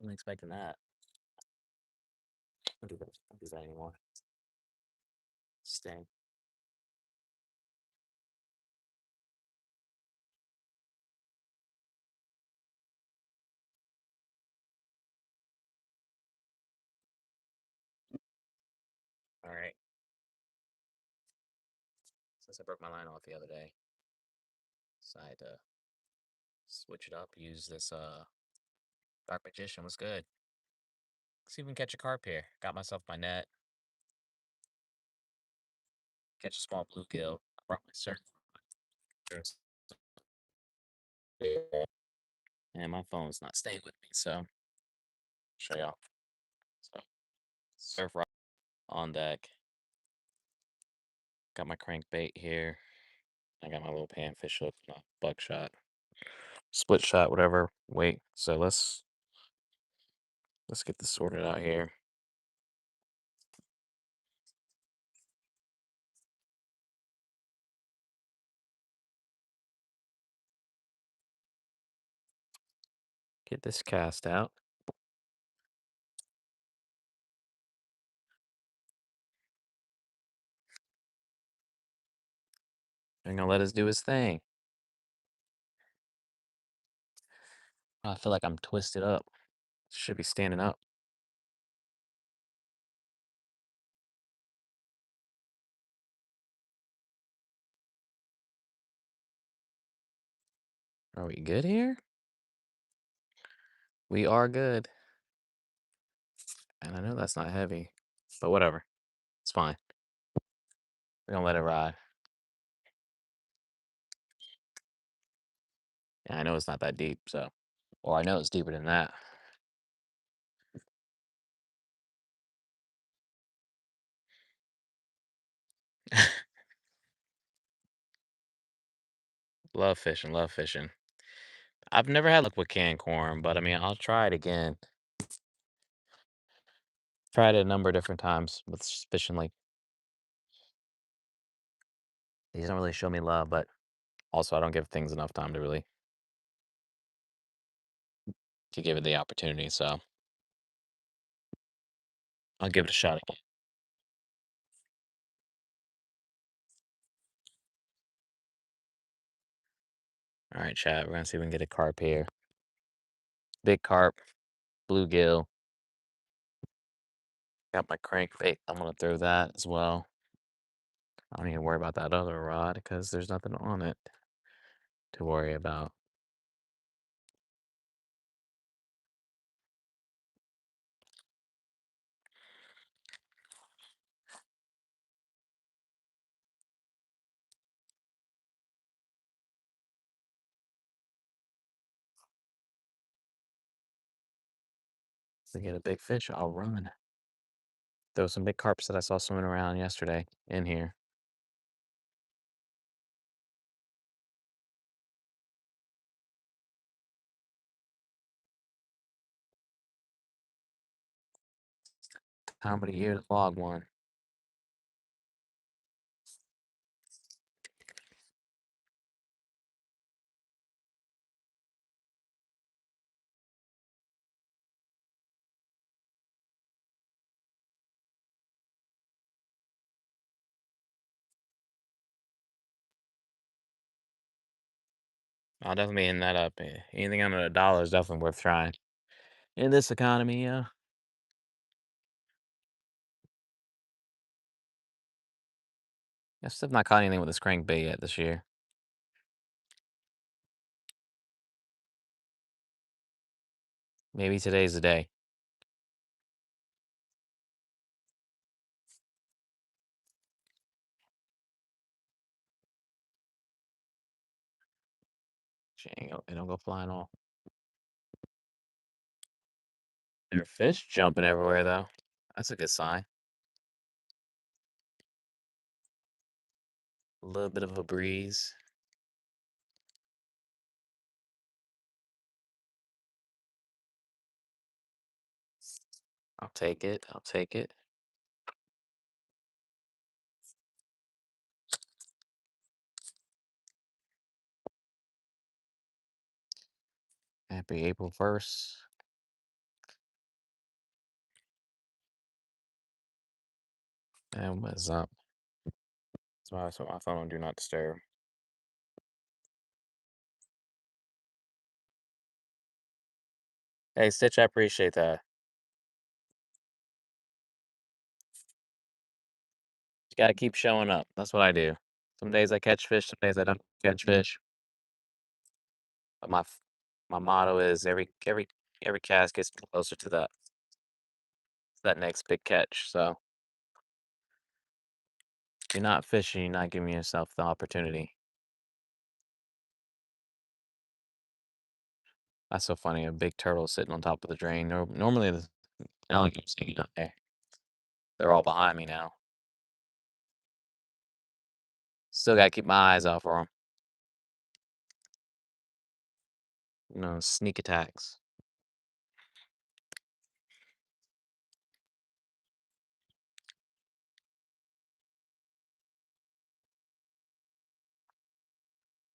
Wasn't expecting that. Don't do that anymore. Stay. All right. Since I broke my line off the other day, decided to switch it up. Use this Dark Magician. Was good. Let's see if we can catch a carp here. Got myself my net. Catch a small bluegill. I brought my surf. And my phone's not staying with me, so show y'all. So surf rod on deck. Got my crankbait here. I got my little panfish hook, my buckshot, split shot, whatever. Wait, so let's get this sorted out here. Get this cast out. I'm gonna let us do his thing. I feel like I'm twisted up. Should be standing up. Are we good here? We are good. And I know that's not heavy, but whatever. It's fine. We're gonna let it ride. Yeah, I know it's not that deep, so. Or I know it's deeper than that. Love fishing, love fishing. I've never had luck with canned corn, but I mean, I'll try it again. Tried it a number of different times with fishing like these don't really show me love, but also I don't give things enough time to really to give it the opportunity, so I'll give it a shot again. All right, chat. We're gonna see if we can get a carp here. Big carp, bluegill. Got my crankbait. I'm gonna throw that as well. I don't need to worry about that other rod because there's nothing on it to worry about. If we get a big fish, I'll run. There was some big carps that I saw swimming around yesterday in here. Time of the year to log one. I'll definitely end that up. Anything under $1 is definitely worth trying. In this economy, yeah. I still have not caught anything with this crankbait yet this year. Maybe today's the day. It don't go flying off. There are fish jumping everywhere, though. That's a good sign. A little bit of a breeze. I'll take it. I'll take it. Happy April 1st. And what's up? That's why I put my phone on Do Not Disturb. Hey, Stitch, I appreciate that. You gotta keep showing up. That's what I do. Some days I catch fish, some days I don't catch fish. But my motto is every cast gets closer to that next big catch. So if you're not fishing, you're not giving yourself the opportunity. That's so funny. A big turtle sitting on top of the drain. Normally the alligators hanging out there. They're all behind me now. Still gotta keep my eyes out for them. Sneak attacks.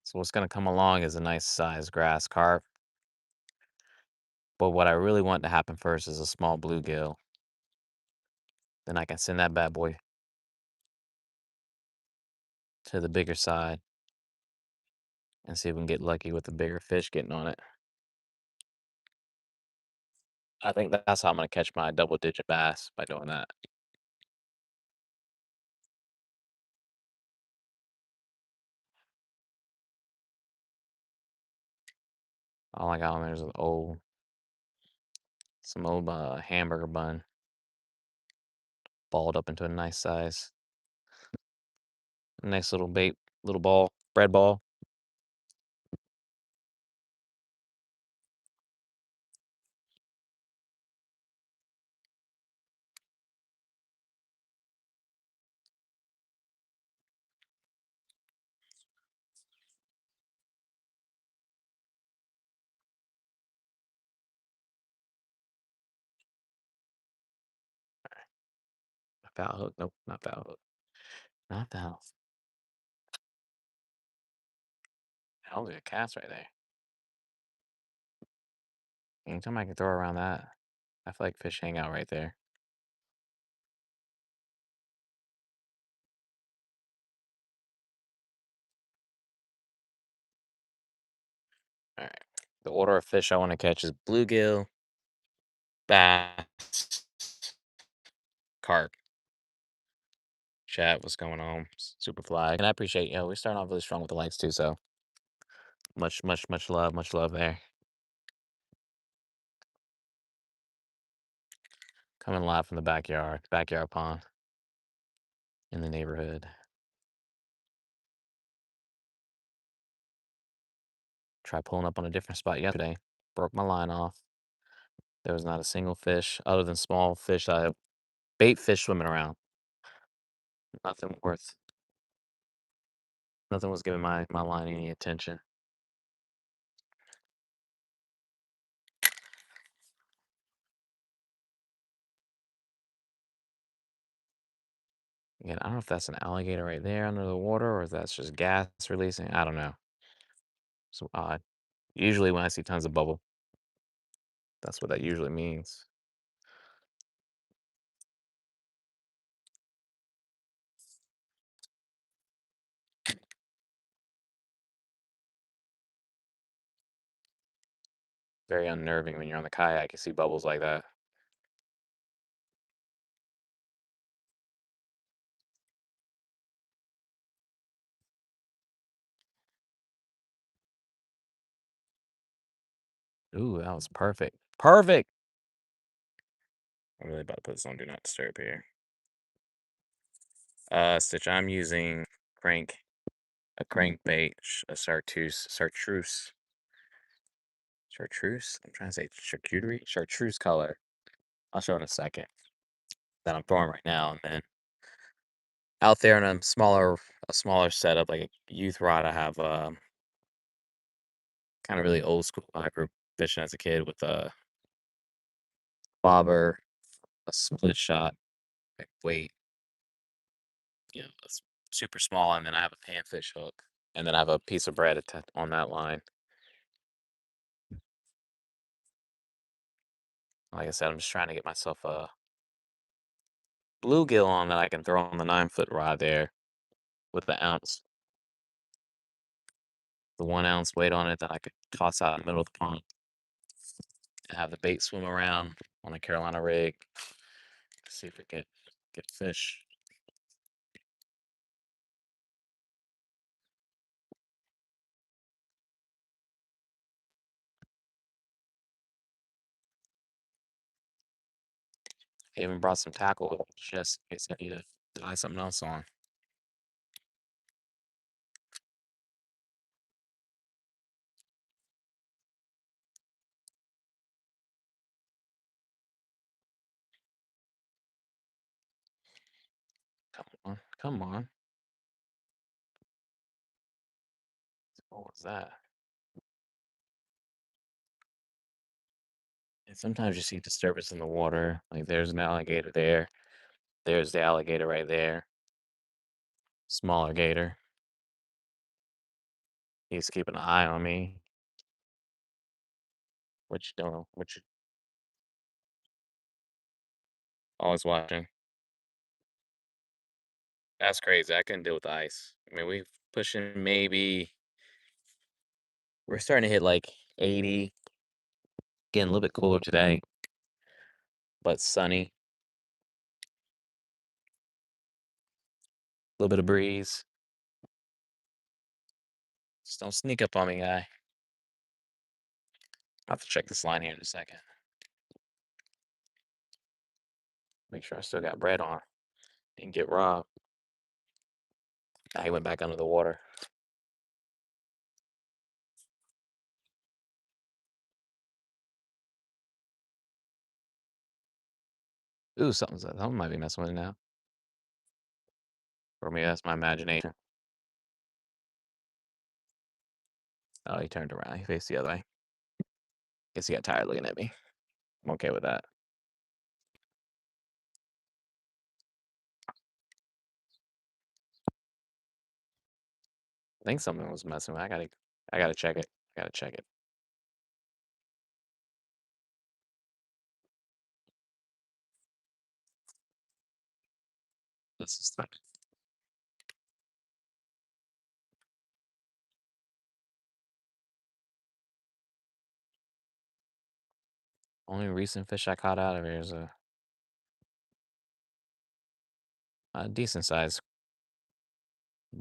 So what's gonna come along is a nice sized grass carp. But what I really want to happen first is a small bluegill. Then I can send that bad boy to the bigger side and see if we can get lucky with the bigger fish getting on it. I think that's how I'm gonna catch my double digit bass by doing that. All I got on there is some old hamburger bun balled up into a nice size, nice little little ball, bread ball. Foul hook? Nope, not foul hook. Not foul. Hell, there's a cast right there. Anytime I can throw around that, I feel like fish hang out right there. All right. The order of fish I want to catch is bluegill, bass, carp. Chat, what's going on? Super fly. And I appreciate, we're starting off really strong with the likes too, so much love there. Coming live from the backyard pond in the neighborhood. Tried pulling up on a different spot yesterday. Broke my line off. There was not a single fish other than small fish. I have bait fish swimming around. Nothing worth. Nothing was giving my line any attention. Again, I don't know if that's an alligator right there under the water or if that's just gas releasing. I don't know. So odd. Usually when I see tons of bubble, that's what that usually means. Very unnerving when you're on the kayak, you see bubbles like that. Ooh, that was perfect. Perfect. I'm really about to put this on Do Not Disturb here. Stitch, I'm using a crankbait, a chartreuse. I'm trying to say chartreuse color. I'll show in a second. That I'm throwing right now, and then out there in a smaller setup like a youth rod, I have kind of really old school. I grew up fishing as a kid with a bobber, a split shot, like weight, it's super small, and then I have a panfish hook, and then I have a piece of bread on that line. Like I said, I'm just trying to get myself bluegill on that I can throw on the 9-foot rod there with the ounce, the 1 ounce weight on it that I could toss out in the middle of the pond and have the bait swim around on a Carolina rig. See if we get fish. I even brought some tackle with me just in case I need to tie something else on. Come on, come on. What was that? And sometimes you see disturbance in the water. Like there's an alligator there. There's the alligator right there. Smaller gator. He's keeping an eye on me. What you doing? What you always watching? That's crazy. I couldn't deal with the ice. I mean, we pushing maybe we're starting to hit like 80, getting a little bit cooler today, but sunny. A little bit of breeze. Just don't sneak up on me, guy. I'll have to check this line here in a second. Make sure I still got bread on. Didn't get robbed. He went back under the water. Ooh, something might be messing with it now. Or maybe that's my imagination. Oh, he turned around. He faced the other way. Guess he got tired looking at me. I'm okay with that. I think something was messing with. I gotta check it. I gotta check it. This is the only recent fish I caught out of here is a decent sized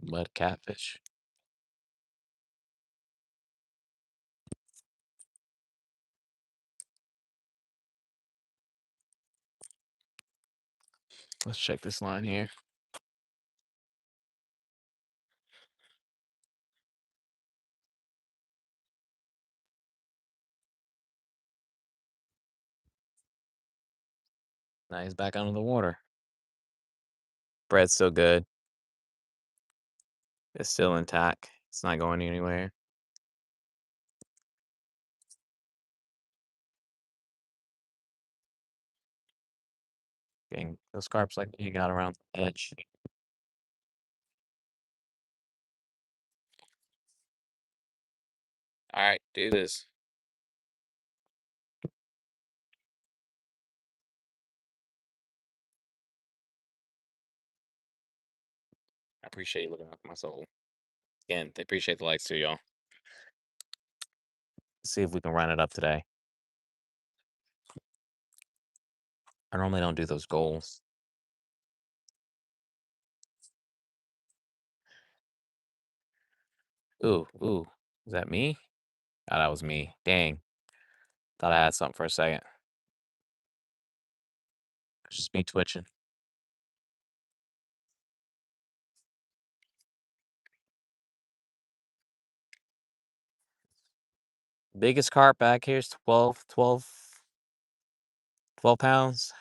mud catfish. Let's check this line here. Now he's back under the water. Bread's still good. It's still intact. It's not going anywhere. Getting those carps like you got around the edge. All right, do this. I appreciate you looking out for my soul. Again, they appreciate the likes too, y'all. See if we can run it up today. I normally don't do those goals. Ooh, ooh. Is that me? Oh, that was me. Dang. Thought I had something for a second. It's just me twitching. Biggest carp back here is 12 pounds.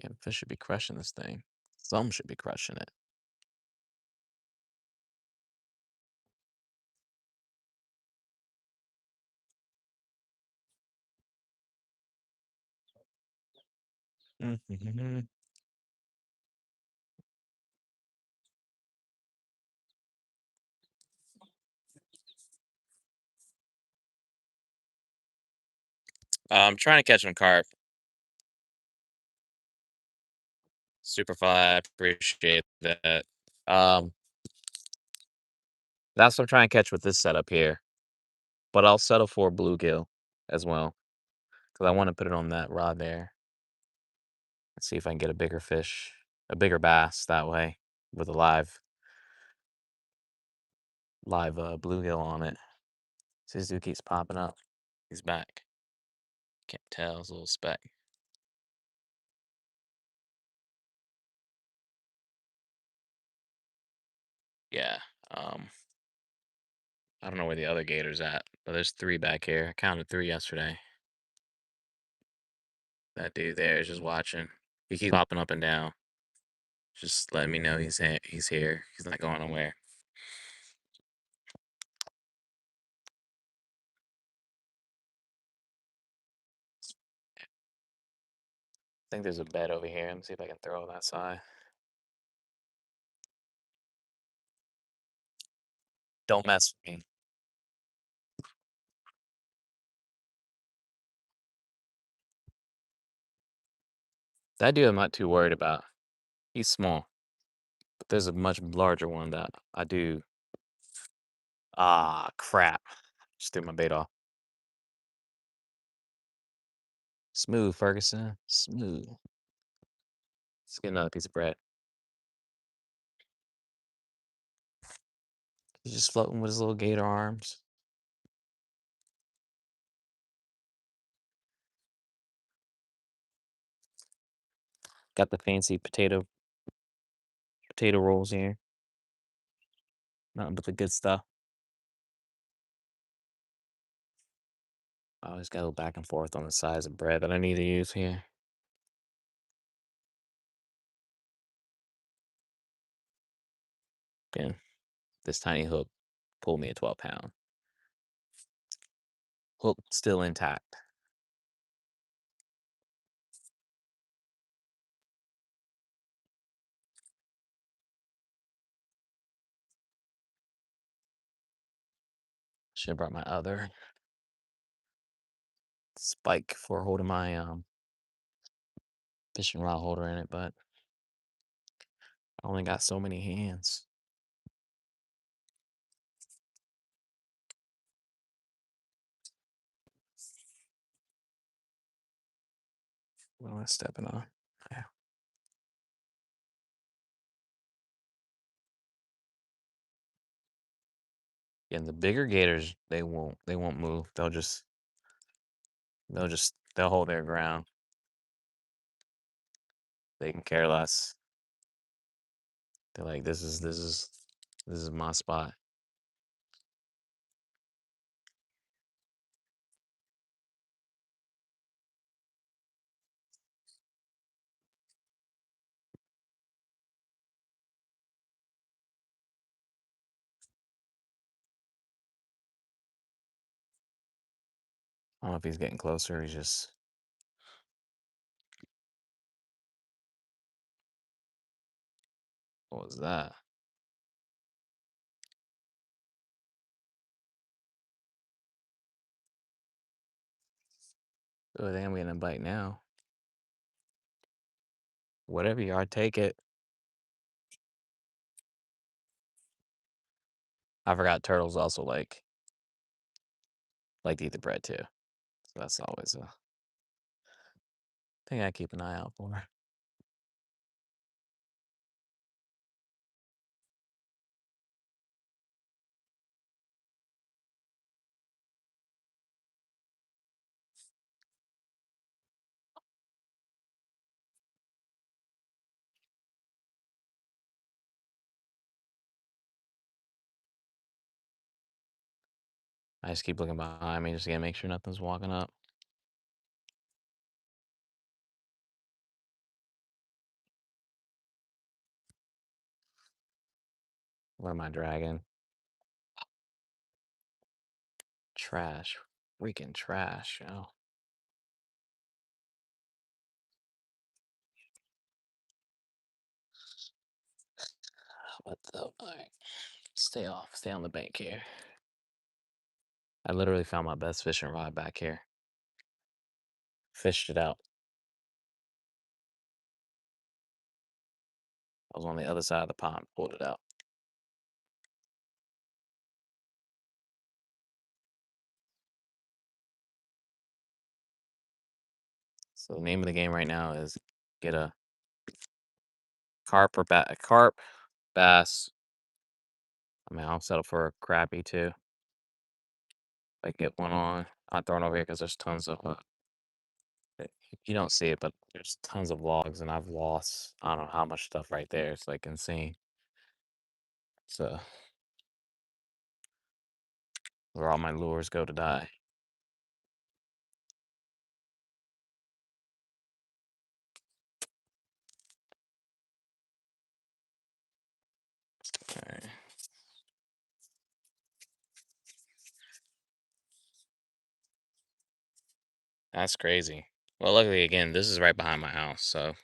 Yeah, fish should be crushing this thing. Some should be crushing it. Mhm. I'm trying to catch some carp. Super fly, appreciate that. Um, that's what I'm trying to catch with this setup here, but I'll settle for bluegill as well because I want to put it on that rod there. Let's see if I can get a bigger fish, a bigger bass that way with a live bluegill on it. See, this dude keeps popping up. He's back. Can't tell. It's a little speck. Yeah. Um, I don't know where the other gator's at, but there's three back here. I counted three yesterday. That dude there is just watching. He keeps popping up and down. Just letting me know he's here. He's not going nowhere. I think there's a bed over here. Let me see if I can throw that side. Don't mess with me. That dude I'm not too worried about. He's small. But there's a much larger one that I do. Ah, crap. Just threw my bait off. Smooth, Ferguson. Smooth. Let's get another piece of bread. He's just floating with his little gator arms. Got the fancy potato rolls here. Nothing but the good stuff. I always gotta go back and forth on the size of bread that I need to use here. Again, this tiny hook pulled me a 12-pound. Hook still intact. Should have brought my other spike for holding my fishing rod holder in it, but I only got so many hands. What am I stepping on? Yeah. Yeah, and the bigger gators, they won't move. They'll hold their ground. They can care less. They're like, this is my spot. I don't know if he's getting closer. He's just what was that? Oh, damn, I'm getting a bite now. Whatever you are, take it. I forgot turtles also like to eat the bread too. So that's always a thing I keep an eye out for. I just keep looking behind me just to make sure nothing's walking up. What am I dragging? Trash. Freaking trash, yo. What the? Alright. Stay off. Stay on the bank here. I literally found my best fishing rod back here. Fished it out. I was on the other side of the pond, pulled it out. So the name of the game right now is get a carp, bass. I mean, I'll settle for a crappie too. If I get one on, I'm throwing over here because there's tons of. You don't see it, but there's tons of logs, and I've lost I don't know how much stuff right there. It's like insane. So where all my lures go to die. All right. That's crazy. Well, luckily, again, this is right behind my house, so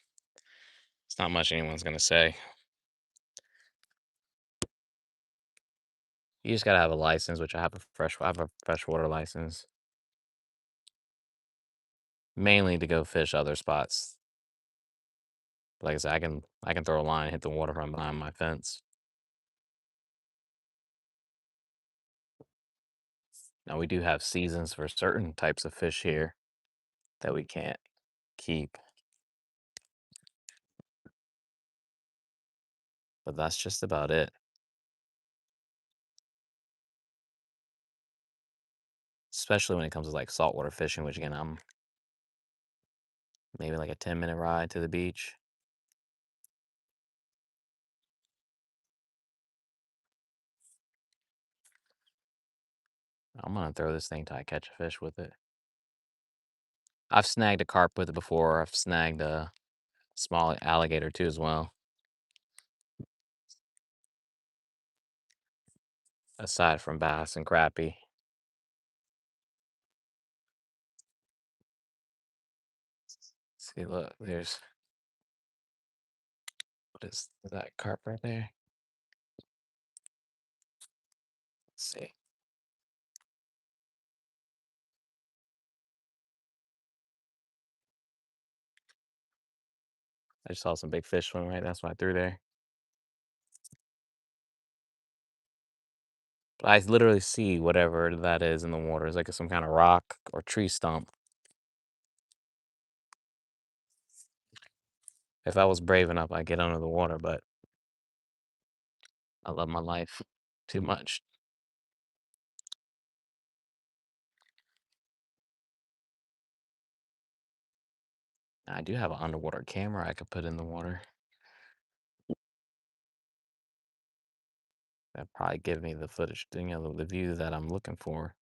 it's not much anyone's gonna say. You just gotta have a license, which I have a freshwater license, mainly to go fish other spots. Like I said, I can throw a line, hit the water from behind my fence. Now we do have seasons for certain types of fish here that we can't keep, but that's just about it. Especially when it comes to like saltwater fishing, which again, I'm maybe like a 10-minute ride to the beach. I'm gonna throw this thing till I catch a fish with it. I've snagged a carp with it before. I've snagged a small alligator too as well. Aside from bass and crappie. See, look, there's what is that carp right there? Let's see. I just saw some big fish swimming right. That's why I threw there. But I literally see whatever that is in the water. It's like some kind of rock or tree stump. If I was brave enough, I'd get under the water, but I love my life too much. I do have an underwater camera I could put in the water. That'd probably give me the footage, the view that I'm looking for.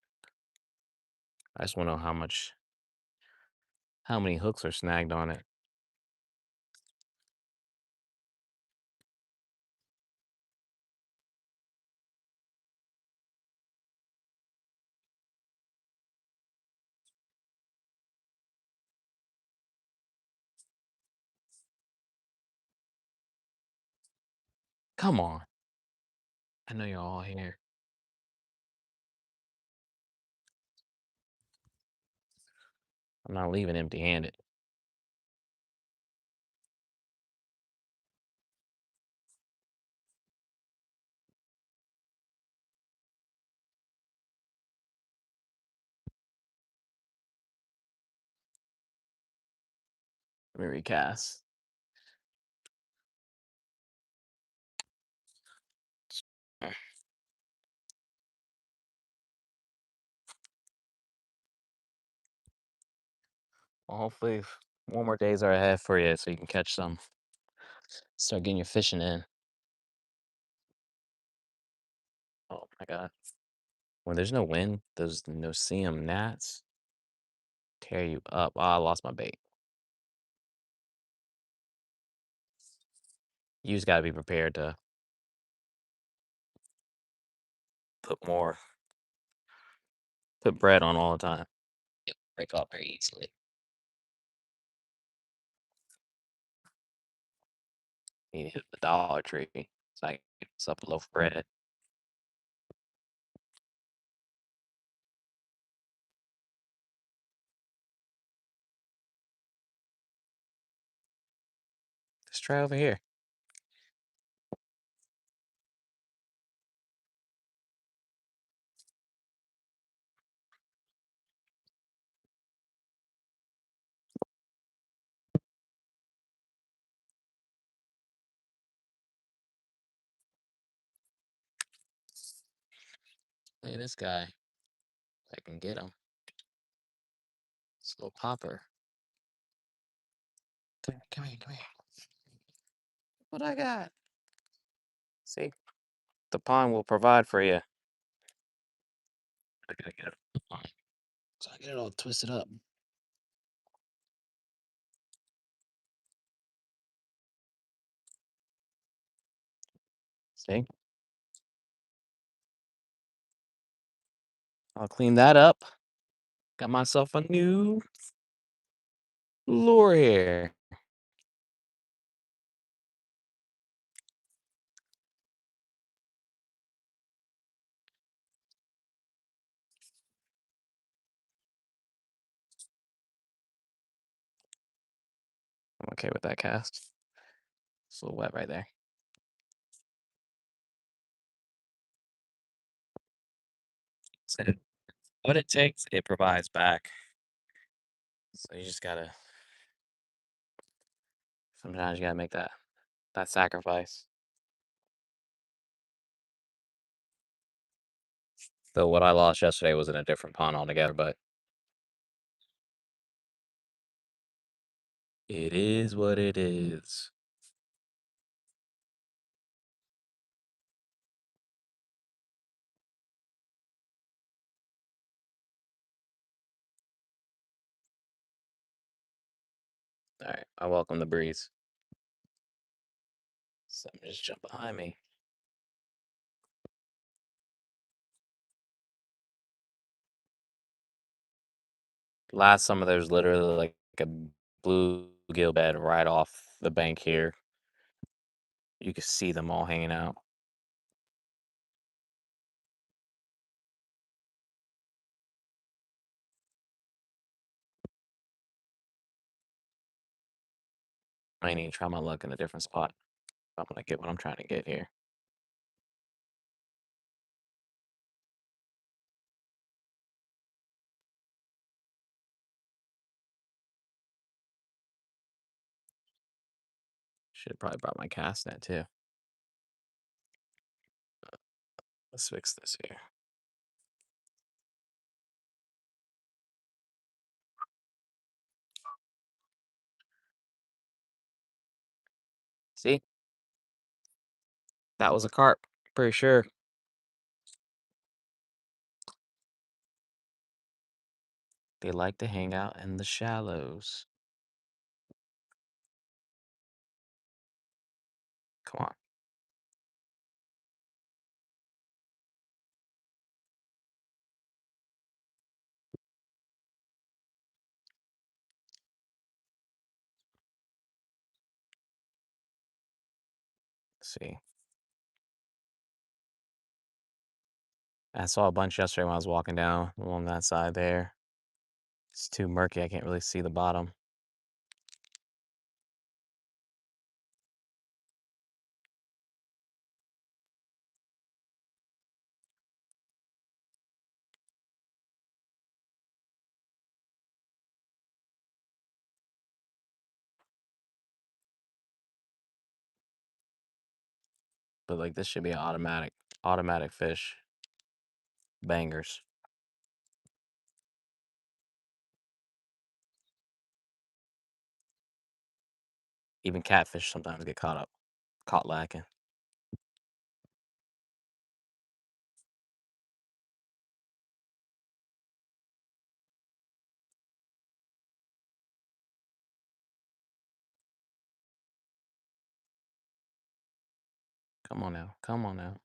I just want to know how many hooks are snagged on it. Come on. I know you're all here. I'm not leaving empty-handed. Let me recast. Well, hopefully, warmer days are ahead for you so you can catch some. Start getting your fishing in. Oh my God. When there's no wind, those no-see-um gnats tear you up. Oh, I lost my bait. You just gotta be prepared to put more, put bread on all the time. It'll break off very easily. You need to hit the Dollar Tree. It's like it's up a loaf of bread. try over here. Look at this guy. I can get him. This little popper. Come here, come here. What I got? See? The pond will provide for you. I gotta get it. So I get it all twisted up. See? I'll clean that up. Got myself a new lure here. I'm okay with that cast. It's a little wet right there. So what it takes, it provides back. So you just gotta sometimes you gotta make that sacrifice. Though what I lost yesterday was in a different pond altogether, but it is what it is. All right, I welcome the breeze. Something just jumped behind me. Last summer, there was literally like a bluegill bed right off the bank here. You could see them all hanging out. I need to try my luck in a different spot. I'm gonna get what I'm trying to get here. Should have probably brought my cast net too. Let's fix this here. See? That was a carp, pretty sure. They like to hang out in the shallows. Come on. Let's see. I saw a bunch yesterday when I was walking down along that side there. It's too murky. I can't really see the bottom. But like this should be an automatic fish. Bangers. Even catfish sometimes get caught lacking. Come on now. Come on now.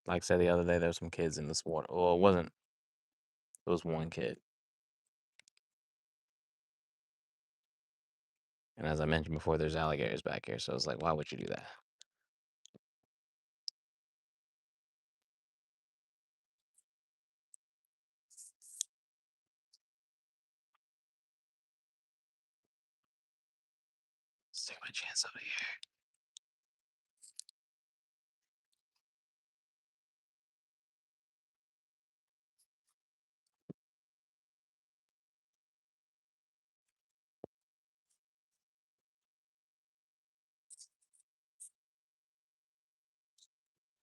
Like I said the other day, there's some kids in this water. Well, it wasn't. It was one kid. And as I mentioned before, there's alligators back here. So it's like, why would you do that? take my chance over here.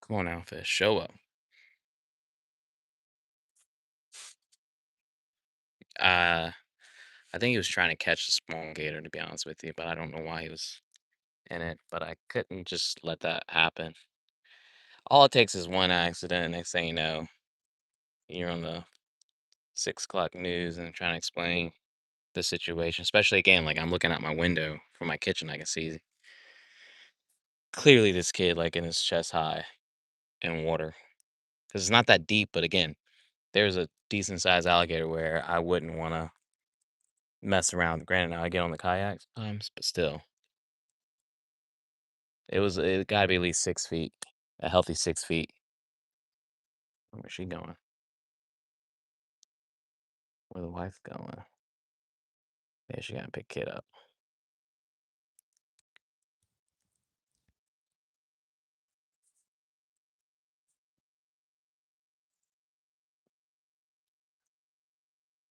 Come on now, fish. Show up. Uh, I think he was trying to catch the small gator, to be honest with you, but I don't know why he was in it. But I couldn't just let that happen. All it takes is one accident. Next thing you know, you're on the 6 o'clock news and trying to explain the situation. Especially again, like I'm looking out my window from my kitchen, I can see clearly this kid like in his chest high in water because it's not that deep. But again, there's a decent sized alligator where I wouldn't want to mess around. Granted, now I get on the kayak sometimes, but still, it got to be at least 6 feet, a healthy 6 feet. Where's she going? Where the wife going? Yeah, she gotta pick kid up.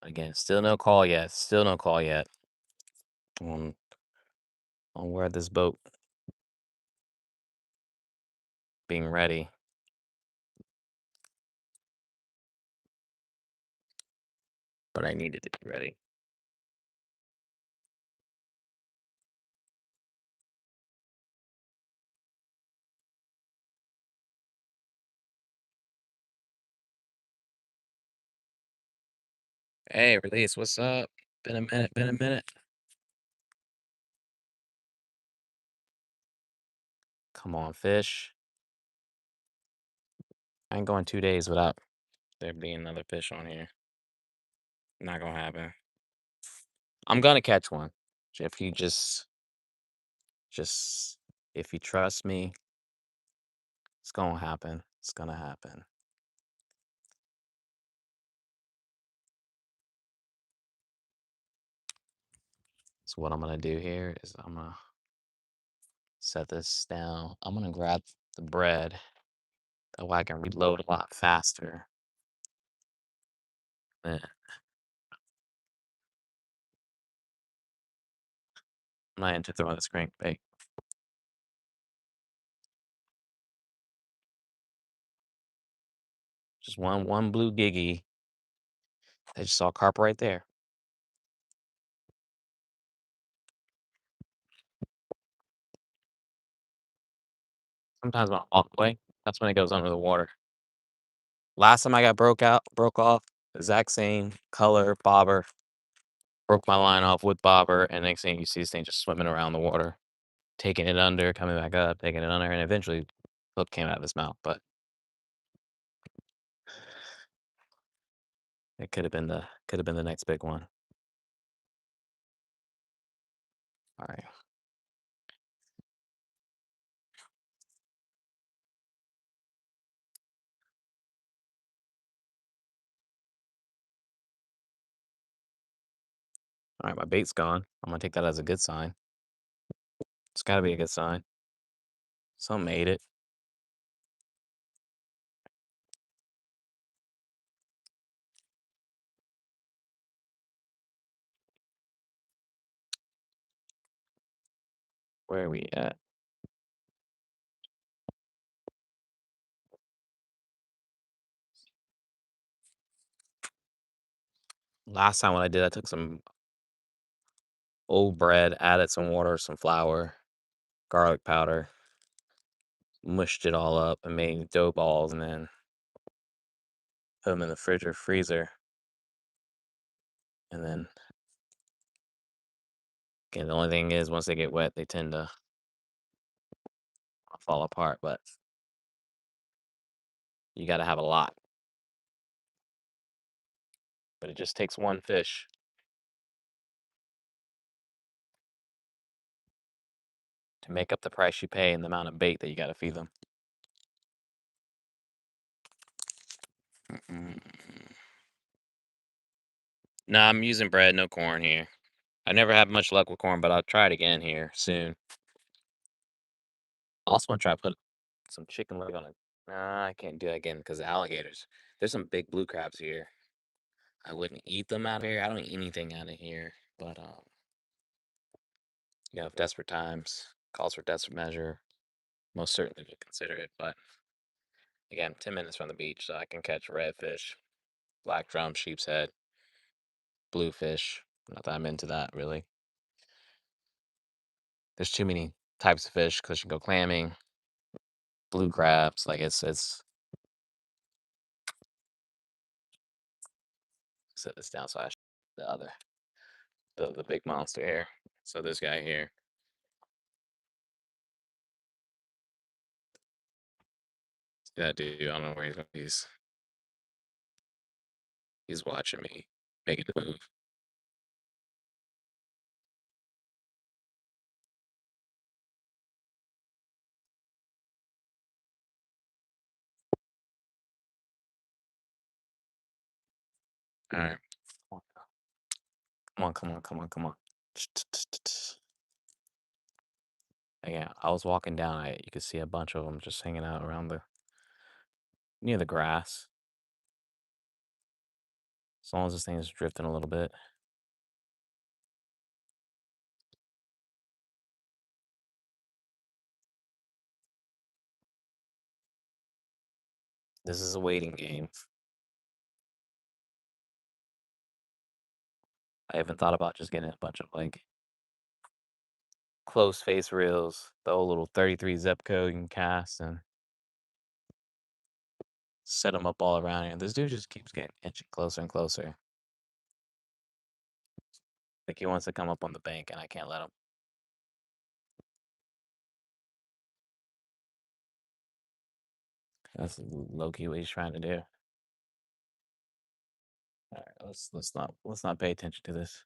Again, still no call yet. Still no call yet on on where this boat being ready. But I needed to be ready. Hey, release, what's up? Been a minute, been a minute. Come on, fish. I ain't going 2 days without there being another fish on here. Not gonna happen. I'm gonna catch one. If you just if you trust me, it's gonna happen. It's gonna happen. So what I'm gonna do here is I'm gonna set this down. I'm gonna grab the bread. That way I can reload a lot faster. Eh, I'm not into throwing this crankbait. Just one blue giggy. I just saw carp right there. Sometimes when I walk away, that's when it goes under the water. Last time I got broke off, exact same color bobber. Broke my line off with bobber, and next thing you see this thing just swimming around the water, taking it under, coming back up, taking it under, and eventually hook came out of his mouth. But it could have been the next big one. All right. All right, my bait's gone. I'm gonna take that as a good sign. It's gotta be a good sign. Some made it. Where are we at? Last time what I did, I took some old bread, added some water, some flour, garlic powder, mushed it all up, and made dough balls, and then put them in the fridge or freezer. And then, again, the only thing is, once they get wet, they tend to fall apart. But you got to have a lot. But it just takes one fish to make up the price you pay and the amount of bait that you got to feed them. No, I'm using bread, no corn here. I never had much luck with corn, but I'll try it again here soon. Also want to try to put some chicken leg on it. Nah, I can't do that again because alligators. There's some big blue crabs here. I wouldn't eat them out of here. I don't eat anything out of here. But if desperate times calls for desperate measure, most certainly would consider it. But again, 10 minutes from the beach, so I can catch redfish, black drum, sheep's head, bluefish. Not that I'm into that really. There's too many types of fish because you can go clamming, blue crabs. Like it's set this down so I the other the big monster here. So this guy here. That dude, I don't know where he's watching me making the move. All right. Come on, come on, come on, come on. Yeah, I was walking down. You could see a bunch of them just hanging out around near the grass. As long as this thing is drifting a little bit. This is a waiting game. I haven't thought about just getting a bunch of like close face reels, the old little 33 Zepco you can cast and set them up all around here. This dude just keeps getting inching closer and closer. Like he wants to come up on the bank and I can't let him. That's low key what he's trying to do. All right, let's not pay attention to this.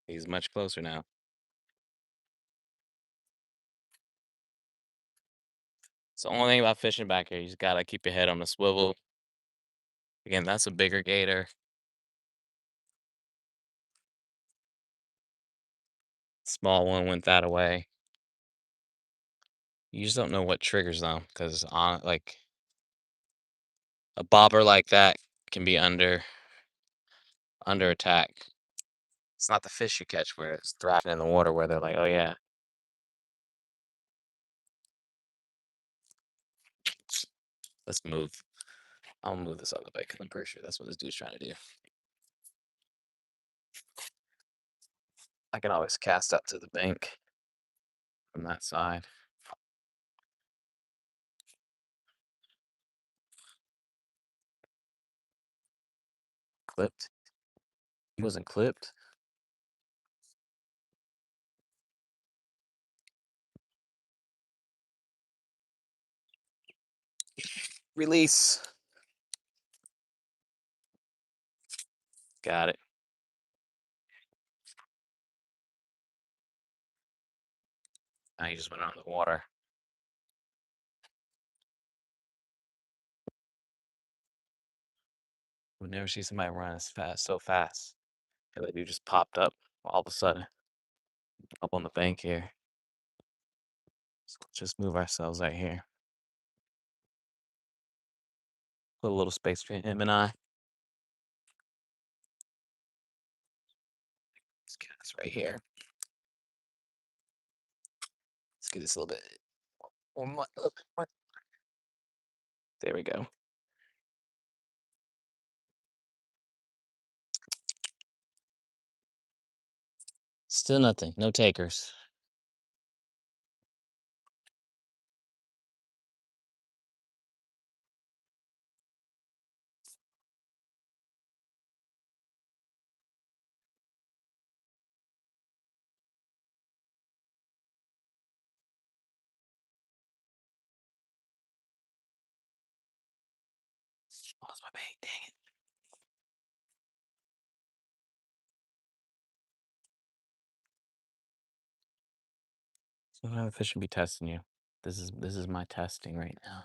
He's much closer now. It's the only thing about fishing back here. You just gotta keep your head on the swivel. Again, that's a bigger gator. Small one went that away. You just don't know what triggers them because on like a bobber like that can be under attack. It's not the fish you catch where it's thriving in the water where they're like, oh yeah. Let's move. I'll move this other way because I'm pretty sure that's what this dude's trying to do. I can always cast up to the bank from that side. Clipped. He wasn't clipped. Release. Got it. Now he just went on the water. Would never see somebody run as fast, so fast. And that dude just popped up all of a sudden up on the bank here. So let's just move ourselves right here. Put a little space between him and I. Let's get this right here. Let's get this a little bit. There we go. Still nothing. No takers. Lost my bait. Dang it. So how the fish should be testing you. This is my testing right now.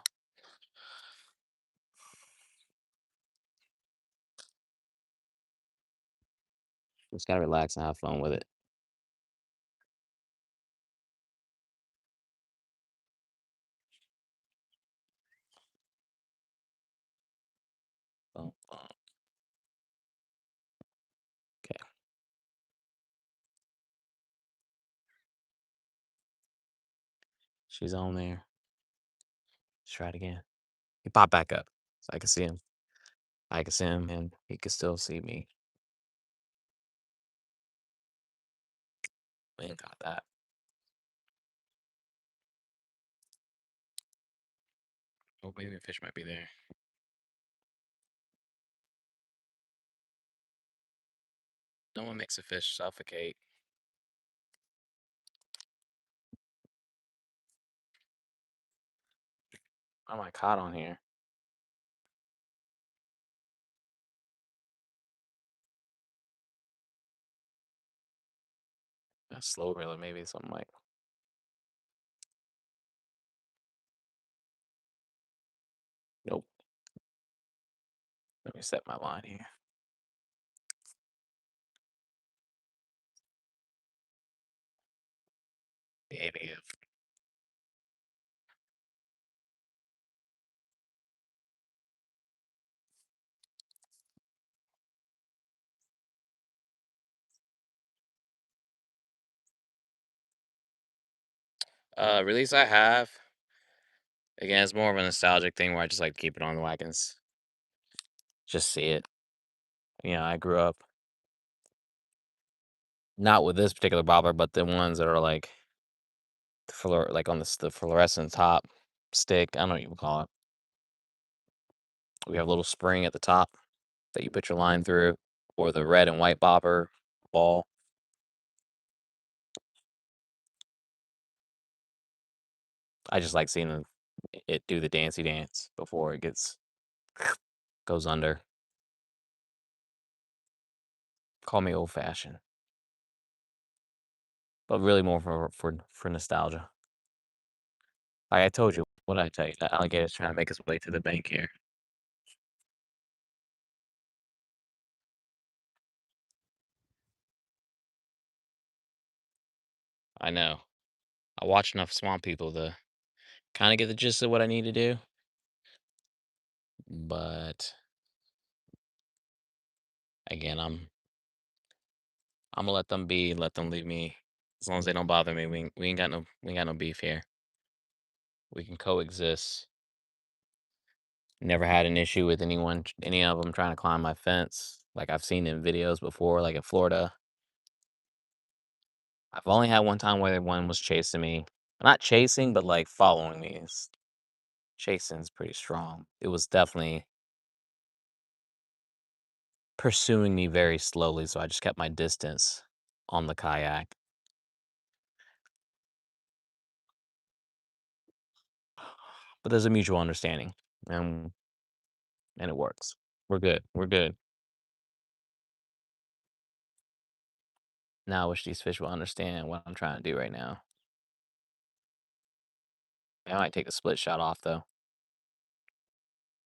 Just gotta relax and have fun with it. Bum, bum. Okay, she's on there. Let's try it again. He popped back up, so I can see him. I can see him, and he can still see me. We ain't got that. Oh, maybe a fish might be there. No one makes a fish suffocate. How am I caught on here? A slow reeler, maybe something like. Nope. Let me set my line here. Negative. Release I have. Again, it's more of a nostalgic thing where I just like to keep it on the wagons. Just see it. I grew up not with this particular bobber, but the ones that are like like on the fluorescent top stick. I don't know what you would call it. We have a little spring at the top that you put your line through, or the red and white bobber ball. I just like seeing it do the dancey dance before it goes under. Call me old fashioned, but really more for nostalgia. Like I told you, what did I tell you? That alligator's trying to make his way to the bank here. I know. I watch enough swamp people to kind of get the gist of what I need to do, but again, I'm gonna let them be, let them leave me. As long as they don't bother me, we ain't got no beef here. We can coexist. Never had an issue with any of them trying to climb my fence, like I've seen in videos before, like in Florida. I've only had one time where one was chasing me. Not chasing, but like following me. Chasing's pretty strong. It was definitely pursuing me very slowly, so I just kept my distance on the kayak. But there's a mutual understanding, and and it works. We're good. We're good. Now I wish these fish will understand what I'm trying to do right now. I might take the split shot off though.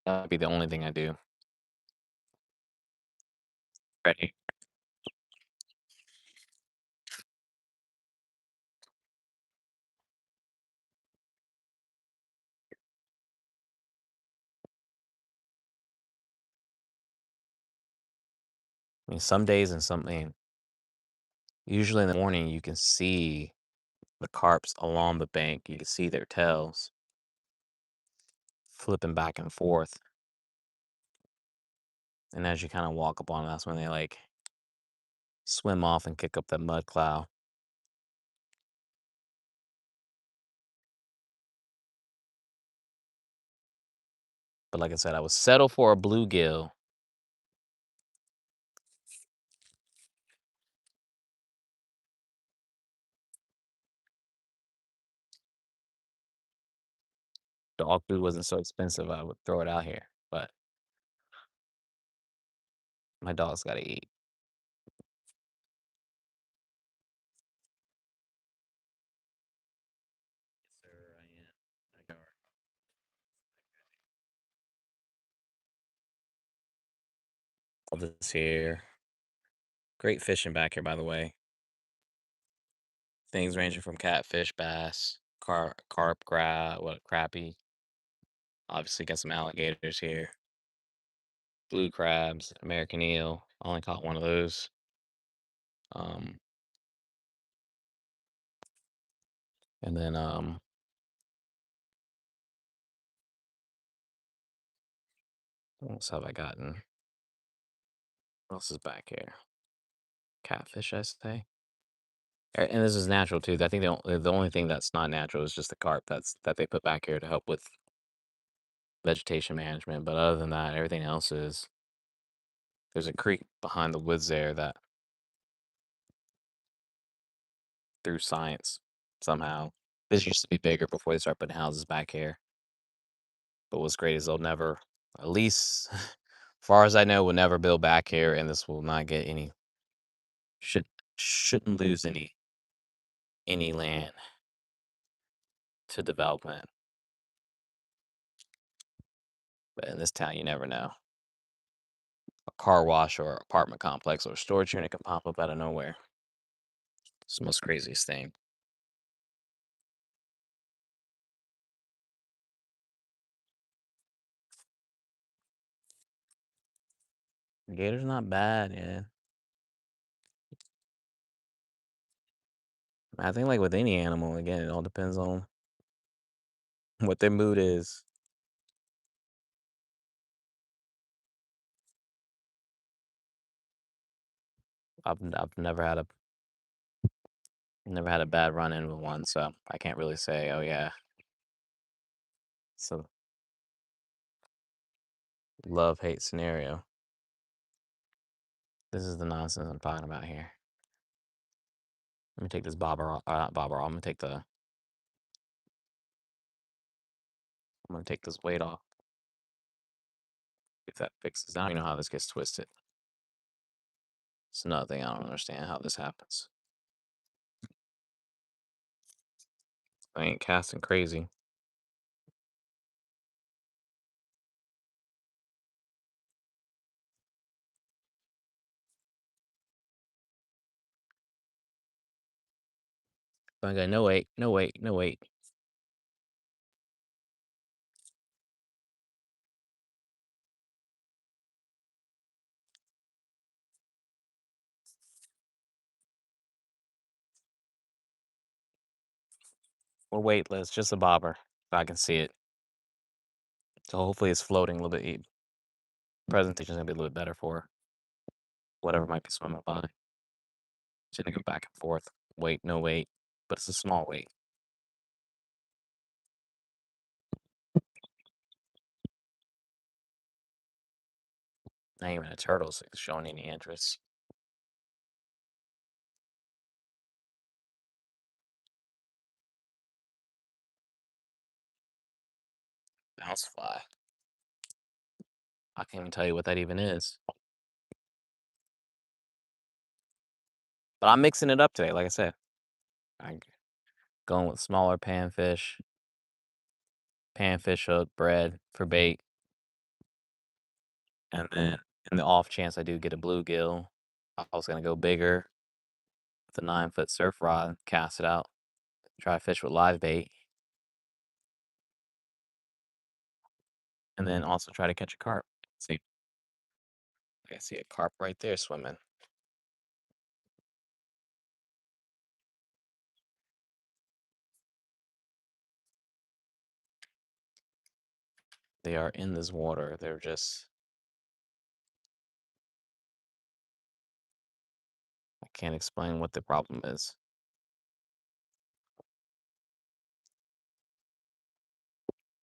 That would be the only thing I do. Ready? I mean, some days and something. Usually in the morning, you can see the carps along the bank. You can see their tails flipping back and forth. And as you kind of walk up on them, that's when they like swim off and kick up that mud cloud. But like I said, I would settle for a bluegill. Dog food wasn't so expensive, I would throw it out here. But my dog's got to eat. Yes, sir, I am. I got all this here. Great fishing back here, by the way. Things ranging from catfish, bass, carp, crappie. Obviously, got some alligators here. Blue crabs, American eel. I only caught one of those. Um, and then what else have I gotten? What else is back here? Catfish, I say. And this is natural too. I think the only thing that's not natural is just the carp that they put back here to help with vegetation management. But other than that, everything else is. There's a creek behind the woods there that, through science, somehow, this used to be bigger before they started putting houses back here. But what's great is they'll never, at least, as far as I know, will never build back here, and this will not get any. Should shouldn't lose any land to development. But in this town, you never know. A car wash or apartment complex or storage unit can pop up out of nowhere. It's the most craziest thing. Gator's not bad, yeah. I think like with any animal, again, it all depends on what their mood is. I've never had a bad run in with one, so I can't really say, oh yeah. So love hate scenario. This is the nonsense I'm talking about here. Let me take this bobber off. Not bobber off. I'm gonna take this weight off. If that fixes. I don't even know how this gets twisted. It's another thing I don't understand how this happens. I ain't casting crazy. But I go, no wait, no wait, no wait. We're weightless, just a bobber. If I can see it. So hopefully it's floating a little bit. Presentation's gonna be a little bit better for whatever might be swimming by. Just gonna go back and forth. Wait, no wait. But it's a small weight. Not even a turtle's showing any interest. Bounce fly. I can't even tell you what that even is. But I'm mixing it up today, like I said. I'm going with smaller panfish hook, bread for bait. And then in the off chance I do get a bluegill, I was gonna go bigger with a 9-foot surf rod, cast it out, try to fish with live bait, and then also try to catch a carp. See, I see a carp right there swimming. They are in this water. They're just, I can't explain what the problem is.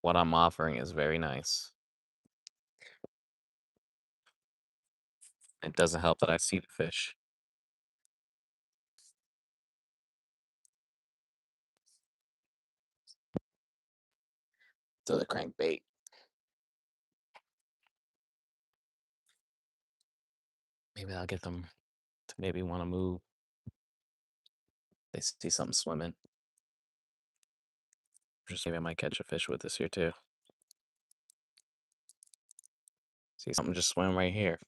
What I'm offering is very nice. It doesn't help that I see the fish. So the crankbait. Maybe I'll get them to maybe want to move. They see something swimming. Just maybe I might catch a fish with this here too. See something just swim right here.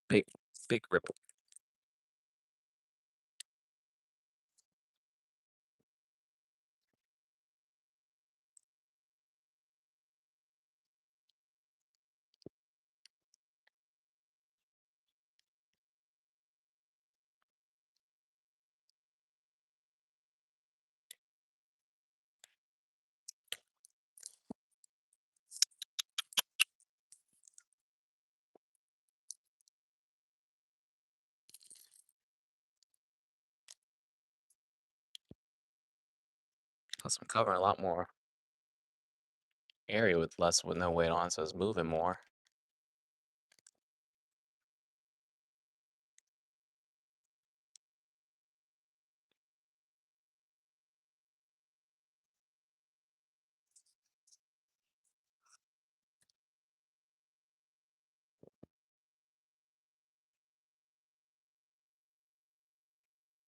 Big, Big ripple. Plus, I'm covering a lot more area with no weight on, so it's moving more.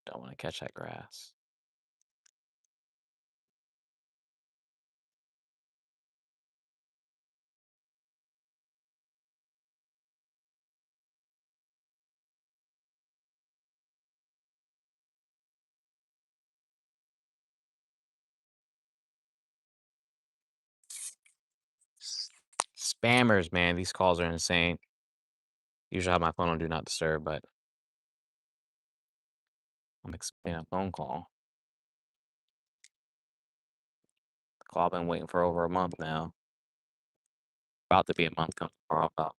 Don't want to catch that grass. Spammers, man, these calls are insane. Usually I have my phone on Do Not Disturb, but I'm expecting a phone call. The call I've been waiting for over a month now. About to be a month come tomorrow about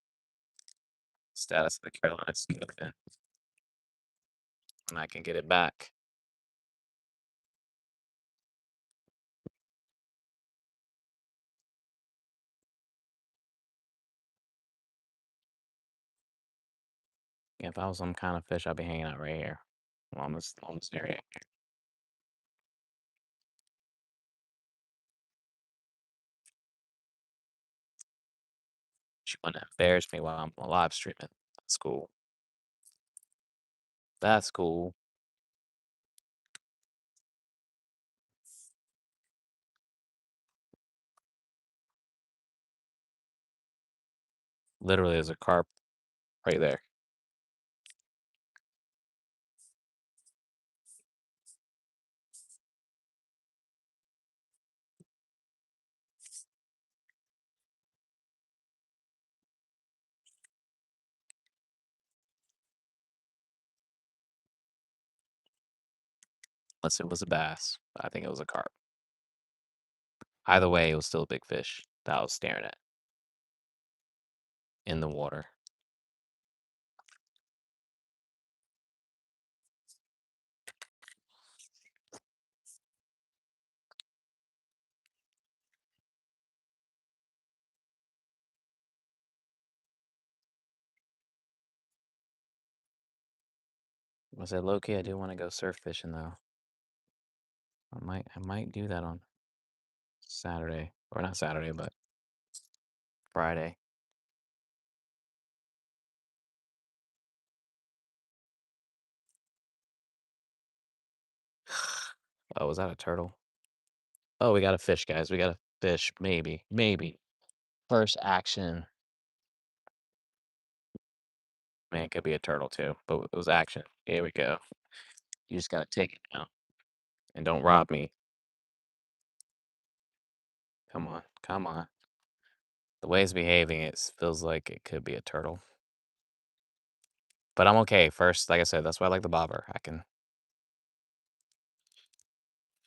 status of the Carolina Sea Open. And I can get it back. If I was some kind of fish, I'd be hanging out right here. On this area. She wanna embarrass me while I'm live streaming. That's cool. That's cool. Literally, there's a carp right there. Unless it was a bass. I think it was a carp. Either way, it was still a big fish that I was staring at in the water. I said, low key, I do want to go surf fishing though. I might do that on Saturday, or not Saturday, but Friday. Oh, was that a turtle? Oh, we got a fish, guys. We got a fish. Maybe. First action. Man, it could be a turtle too, but it was action. Here we go. You just gotta take it now. And don't rob me. Come on, come on. The way it's behaving, it feels like it could be a turtle. But I'm okay. First, like I said, that's why I like the bobber.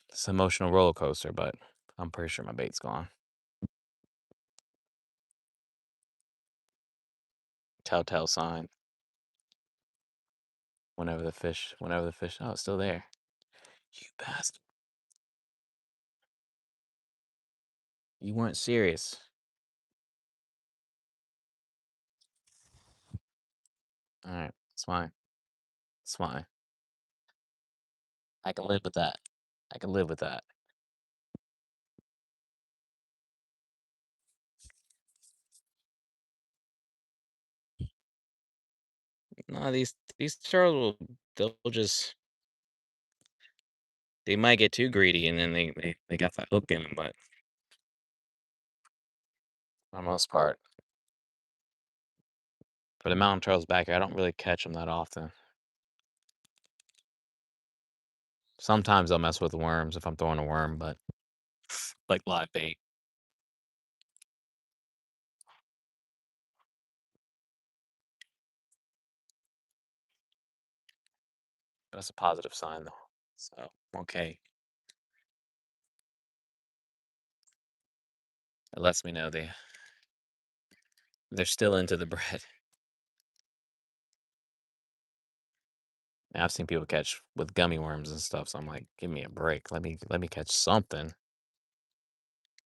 It's an emotional roller coaster, but I'm pretty sure my bait's gone. Telltale sign. Oh, it's still there. You bastard. You weren't serious. All right, it's fine. It's fine. I can live with that. I can live with that. No, these turtles, they'll just they might get too greedy, and then they got that hook in them, but for the most part, For the mountain turtles back here, I don't really catch them that often. Sometimes I'll mess with worms if I'm throwing a worm, but like live bait. That's a positive sign though. So, okay. It lets me know they're still into the bread. And I've seen people catch with gummy worms and stuff, so I'm like, give me a break. Let me catch something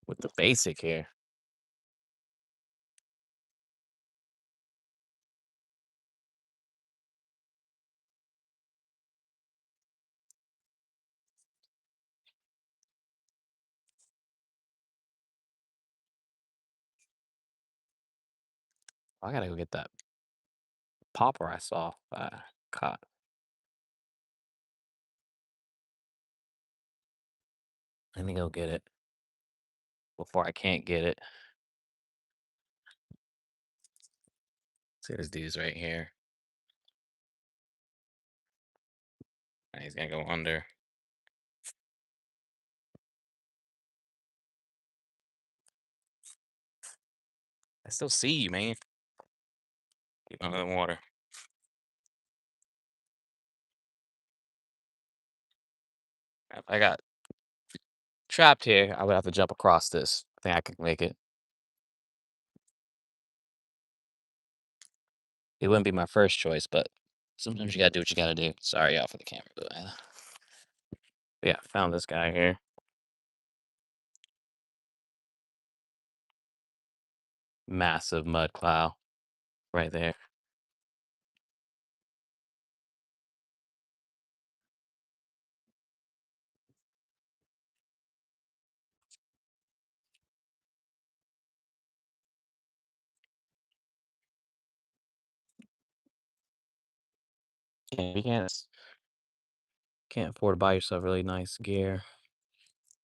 with the basic here. I gotta go get that popper I saw caught. Let me go get it before I can't get it. See this dude's right here. And he's gonna go under. I still see you, man. Keep under the water. If I got trapped here, I would have to jump across this. I think I can make it. It wouldn't be my first choice, but sometimes you gotta do what you gotta do. Sorry, y'all, for the camera, but yeah, found this guy here. Massive mud cloud right there. You can't afford to buy yourself really nice gear.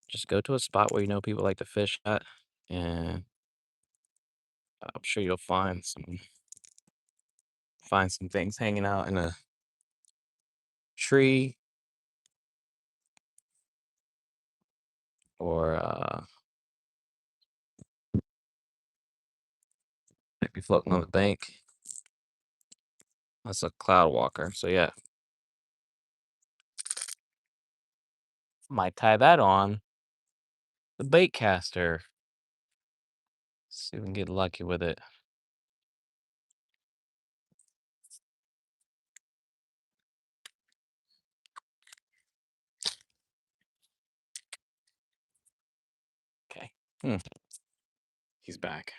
Just go to a spot where you know people like to fish at, and I'm sure you'll find some things hanging out in a tree or maybe floating on the bank. That's a cloud walker. So yeah, might tie that on the bait caster. See if we can get lucky with it. Okay. He's back.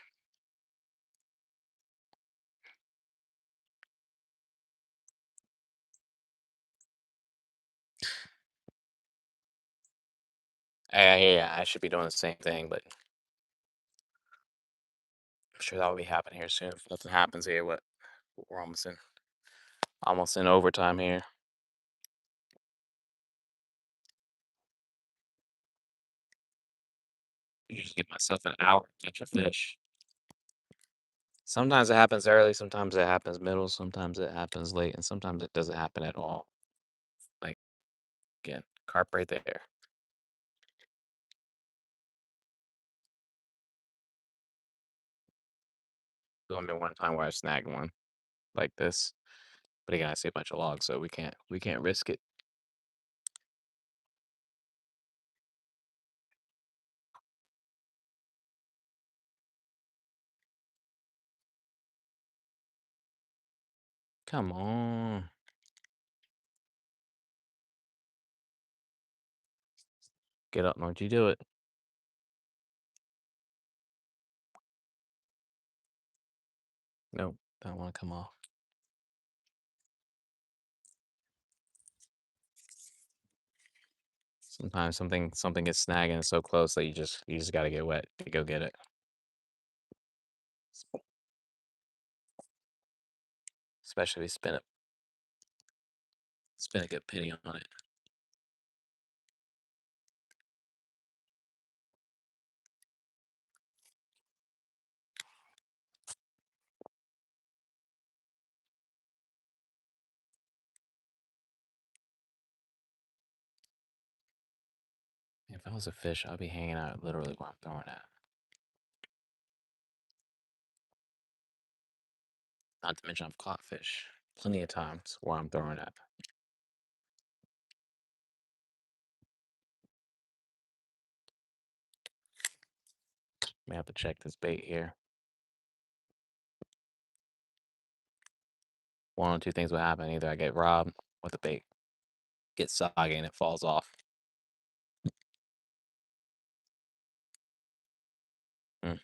Yeah, I should be doing the same thing, but I'm sure that will be happening here soon. If nothing happens here, we're almost in overtime here. Usually give myself an hour to catch a fish. Sometimes it happens early, sometimes it happens middle, sometimes it happens late, and sometimes it doesn't happen at all. Like again, carp right there. There's only been one time where I snagged one like this, but again, I see a bunch of logs, so we can't risk it. Come on, get up, don't you do it? Nope, don't want to come off. Sometimes something gets snagged and it's so close that you just gotta get wet to go get it. Especially if you spin a good penny on it. If I was a fish, I'd be hanging out literally where I'm throwing at. Not to mention I've caught fish plenty of times where I'm throwing at. May have to check this bait here. One or two things will happen. Either I get robbed with the bait, gets soggy and it falls off. Mm.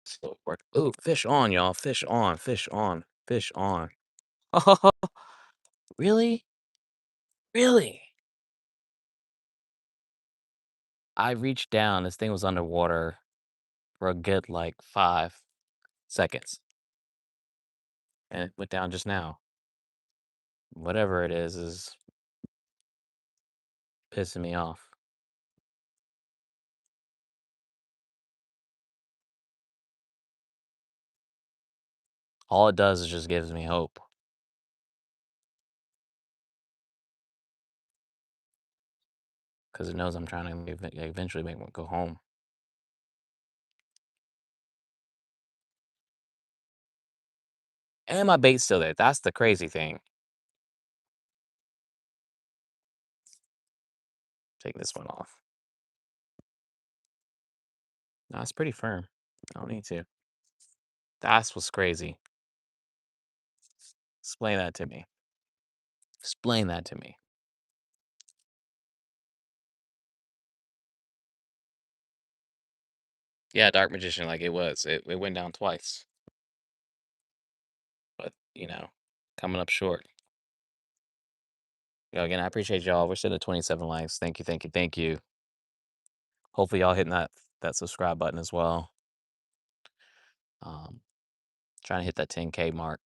Slow work. Ooh, fish on, y'all. Fish on, fish on, fish on. Oh, really? Really? I reached down. This thing was underwater for a good like 5 seconds. And it went down just now. Whatever it is pissing me off. All it does is just gives me hope. Because it knows I'm trying to eventually make one go home. And my bait's still there. That's the crazy thing. Take this one off. No, it's pretty firm. I don't need to. That's what's crazy. Explain that to me. Explain that to me. Yeah, Dark Magician, like it was. It went down twice. But, coming up short. Again, I appreciate y'all. We're sitting at 27 likes. Thank you, thank you, thank you. Hopefully y'all hitting that subscribe button as well. Um, trying to hit that 10K mark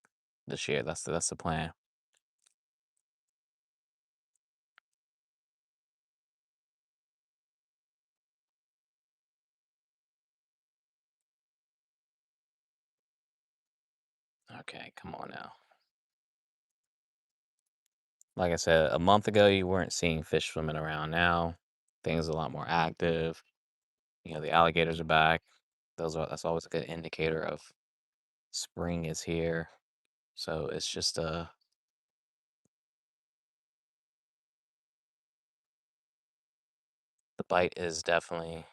this year. That's the plan. Okay, come on now. Like I said, a month ago you weren't seeing fish swimming around. Now things are a lot more active. The alligators are back. That's always a good indicator of spring is here. So it's just the bite is definitely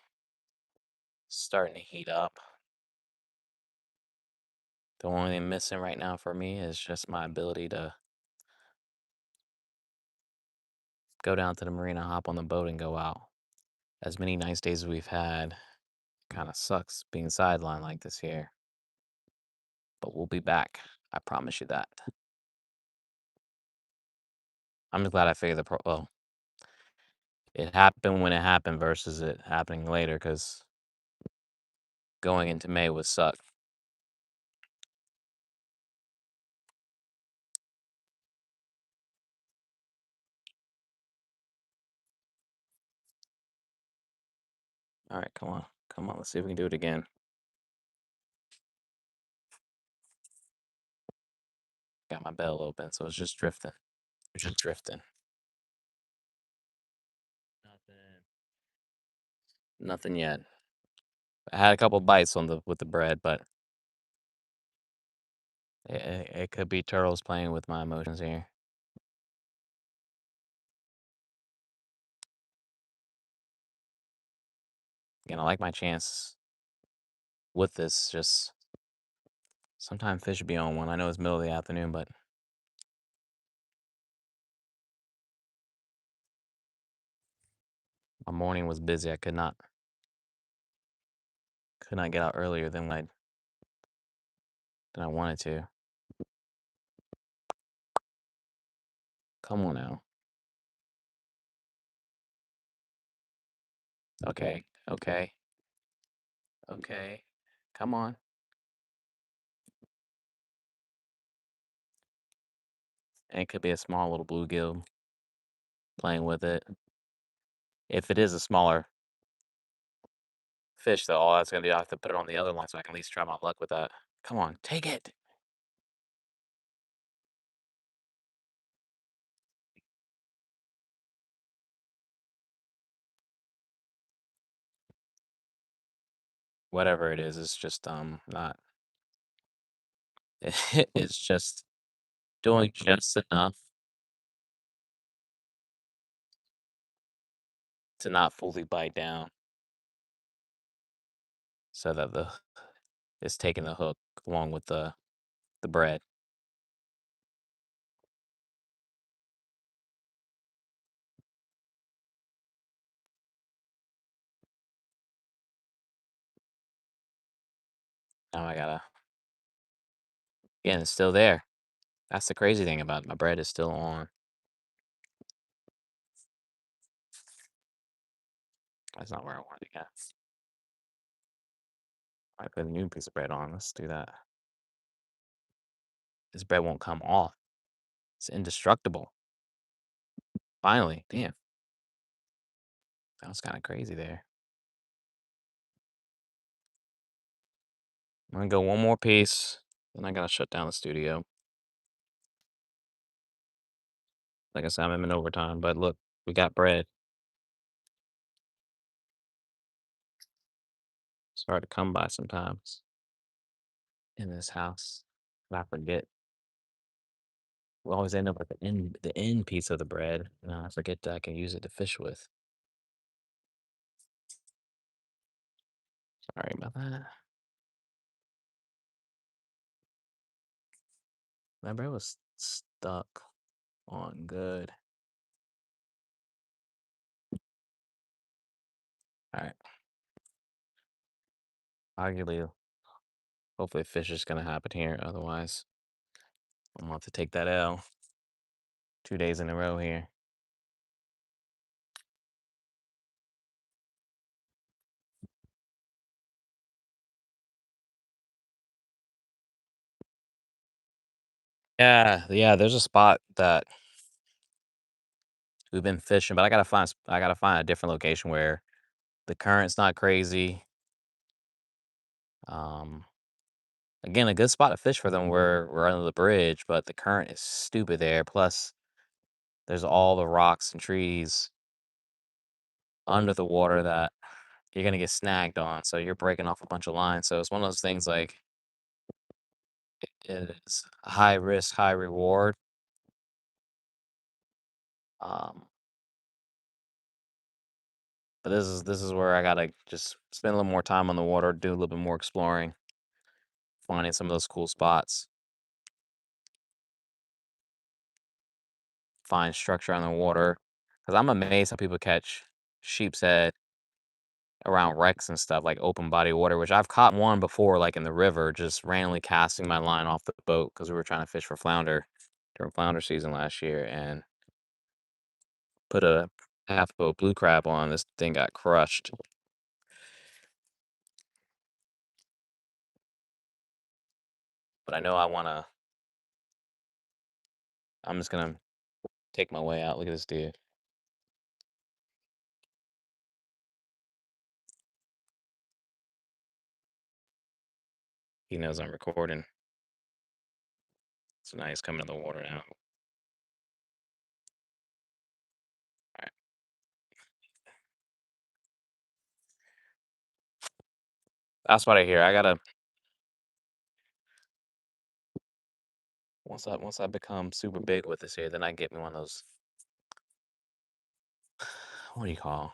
starting to heat up. The only thing missing right now for me is just my ability to go down to the marina, hop on the boat, and go out. As many nice days as we've had, kind of sucks being sidelined like this here. But we'll be back. I promise you that. I'm just glad I figured well, it happened when it happened versus it happening later, because going into May would suck. All right, come on. Come on, let's see if we can do it again. Got my bell open, so it's just drifting. It's just drifting. Nothing. Nothing yet. I had a couple bites with the bread, but it could be turtles playing with my emotions here. Again, I like my chance with this. Just sometimes fish be on one. I know it's middle of the afternoon, but my morning was busy. I could not get out earlier than I wanted to. Come on now. Okay, okay, okay. Come on. And it could be a small little bluegill playing with it. If it is a smaller fish, though, all that's gonna do, I have to put it on the other line so I can at least try my luck with that. Come on, take it. whatever it is, it's just not. It's just doing just enough to not fully bite down, so that the it's taking the hook along with the bread. Now I gotta again, it's still there. That's the crazy thing about it. My bread is still on. That's not where I wanted to get. I put a new piece of bread on. Let's do that. This bread won't come off. It's indestructible. Finally, damn, that was kind of crazy there. I'm gonna go one more piece, then I gotta shut down the studio. Like I said, I'm in overtime, but look, we got bread. It's hard to come by sometimes in this house. But I forget. We always end up with the end piece of the bread. And I forget that I can use it to fish with. Sorry about that. My bread was stuck on good. All right. Arguably, hopefully, fish is gonna happen here. Otherwise, I'm gonna have to take that L 2 days in a row here. Yeah, yeah. There's a spot that we've been fishing, but I gotta find a different location where the current's not crazy. Um, Again, a good spot to fish for them where we're under the bridge, but the current is stupid there. Plus, there's all the rocks and trees under the water that you're gonna get snagged on. So you're breaking off a bunch of lines. So it's one of those things like it's high risk, high reward. Um, but this is where I gotta just spend a little more time on the water, do a little bit more exploring, finding some of those cool spots, find structure on the water. Because I'm amazed how people catch sheep's head around wrecks and stuff, like open body water, which I've caught one before, like in the river, just randomly casting my line off the boat because we were trying to fish for flounder during flounder season last year and put a half boat blue crab on. This thing got crushed. But I know I'm just gonna take my way out. Look at this dude. He knows I'm recording. So now he's coming in the water now. All right. That's what I hear. I gotta once I become super big with this here, then I get me one of those. What do you call?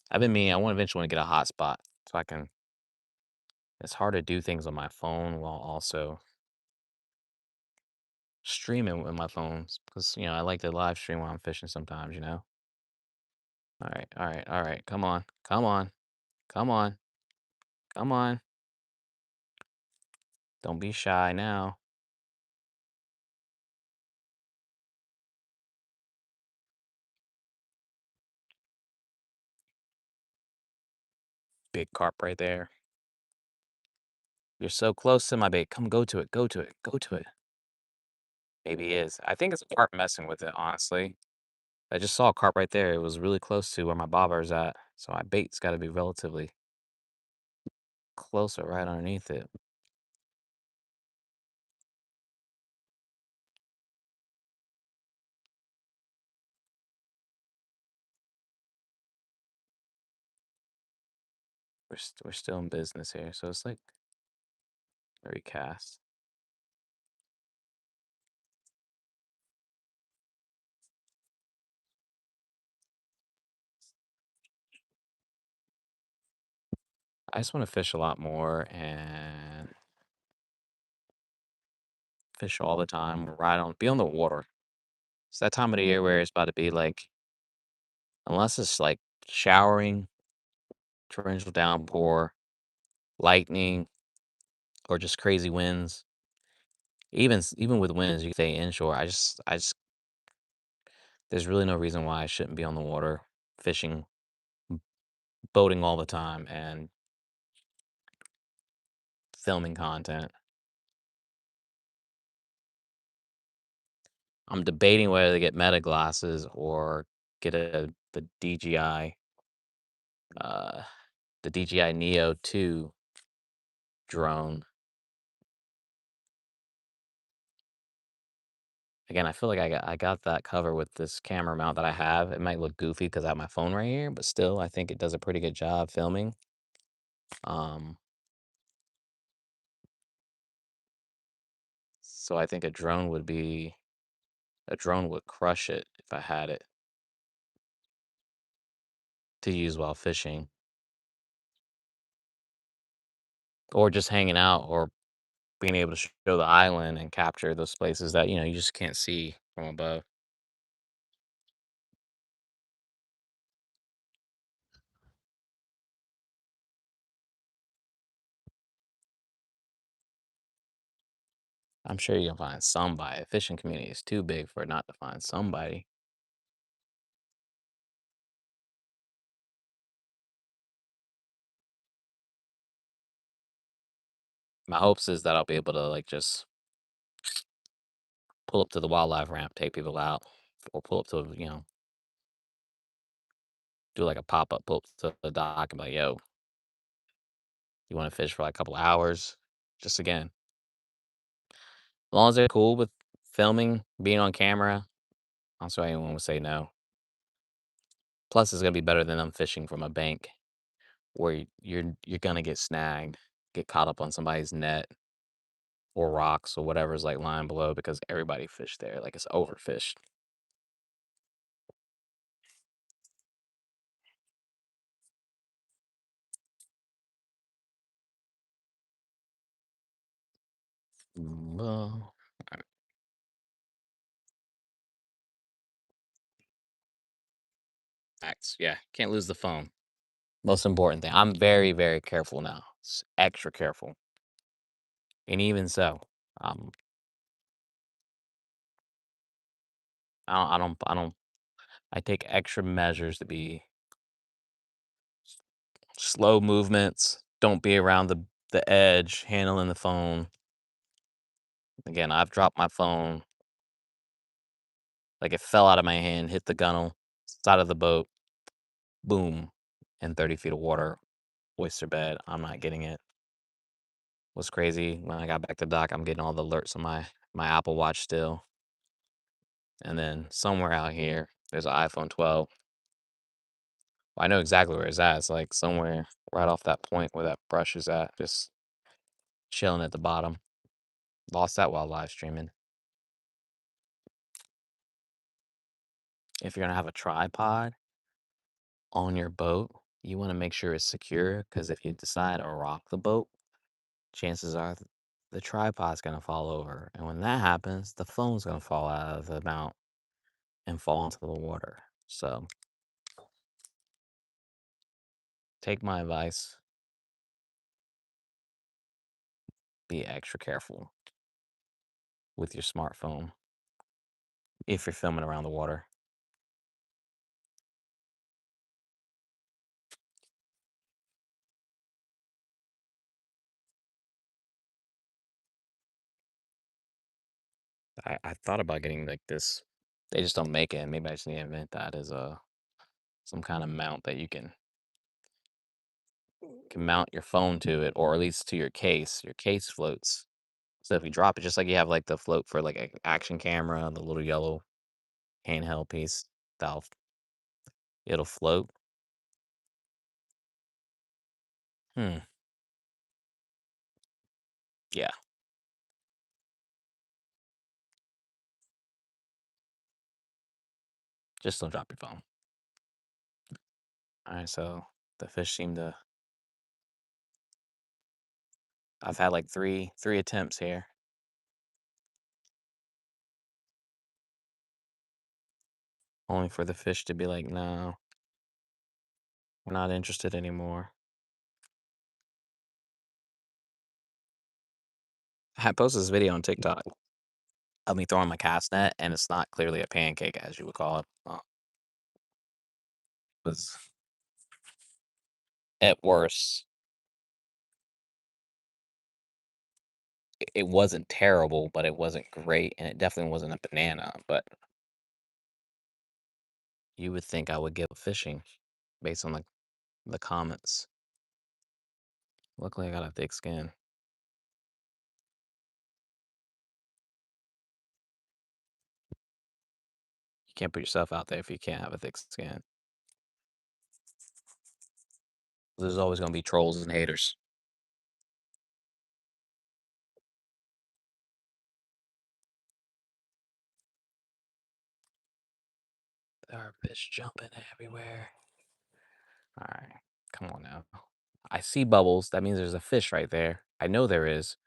I've been meaning I want eventually want to get a hotspot so I can. It's hard to do things on my phone while also streaming with my phones because I like to live stream while I'm fishing sometimes. All right, all right, all right. Come on, come on, come on, come on. Don't be shy now. Big carp right there. You're so close to my bait. Come, go to it, go to it, go to it. Maybe he is. I think it's a carp messing with it, honestly. I just saw a carp right there. It was really close to where my bobber is at. So my bait's got to be relatively closer right underneath it. we're still in business here, so it's like very cast. I just want to fish a lot more and fish all the time, be on the water. It's that time of the year where it's about to be like, unless it's like showering, torrential downpour, lightning, or just crazy winds. Even with winds, you stay inshore. I just there's really no reason why I shouldn't be on the water fishing, boating all the time, and filming content. I'm debating whether to get Meta glasses or get uh, the DJI Neo 2 drone. Again, I feel like I got that cover with this camera mount that I have. It might look goofy because I have my phone right here, but still, I think it does a pretty good job filming. Um, so I think a drone would crush it if I had it to use while fishing or just hanging out or being able to show the island and capture those places that you just can't see from above. I'm sure you can find somebody. The fishing community is too big for it not to find somebody. My hopes is that I'll be able to like just pull up to the wildlife ramp, take people out, or pull up to do like a pop up, pull up to the dock and be like, yo, you want to fish for like a couple hours? Just again, as long as they're cool with filming, being on camera, I don't see why anyone would say no. Plus, it's gonna be better than them fishing from a bank where you're gonna get snagged, get caught up on somebody's net or rocks or whatever's like lying below because everybody fished there, like it's overfished. Well, facts. Yeah, can't lose the phone. Most important thing. I'm very, very careful now. Extra careful. And even so, um, I take extra measures to be slow movements. Don't be around the edge handling the phone. Again, I've dropped my phone like it fell out of my hand, hit the gunnel, side of the boat, boom, in 30 feet of water, oyster bed. I'm not getting it. What's crazy when I got back to dock, I'm getting all the alerts on my Apple Watch still. And then somewhere out here, there's an iPhone 12. Well, I know exactly where it's at. It's like somewhere right off that point where that brush is at, just chilling at the bottom. Lost that while live streaming. If you're gonna have a tripod on your boat, you want to make sure it's secure because if you decide to rock the boat, chances are the tripod's gonna fall over. And when that happens, the phone's gonna fall out of the mount and fall into the water. So take my advice, be extra careful with your smartphone if you're filming around the water. I thought about getting like this. They just don't make it. Maybe I just need to invent that as a some kind of mount that you can mount your phone to it, or at least to your case. Your case floats. So if you drop it, just like you have like the float for like an action camera, the little yellow handheld piece, that'll it'll float. Hmm. Yeah. Just don't drop your phone. All right. So the fish seem to. I've had like three attempts here. Only for the fish to be like, no, we're not interested anymore. I posted this video on TikTok of me throwing my cast net, and it's not clearly a pancake, as you would call it. Was at worst, it wasn't terrible, but it wasn't great, and it definitely wasn't a banana. But you would think I would give up fishing based on the comments. Luckily, I got a thick skin. You can't put yourself out there if you can't have a thick skin. There's always gonna be trolls and haters. There are fish jumping everywhere. All right, come on now. I see bubbles. That means there's a fish right there. I know there is.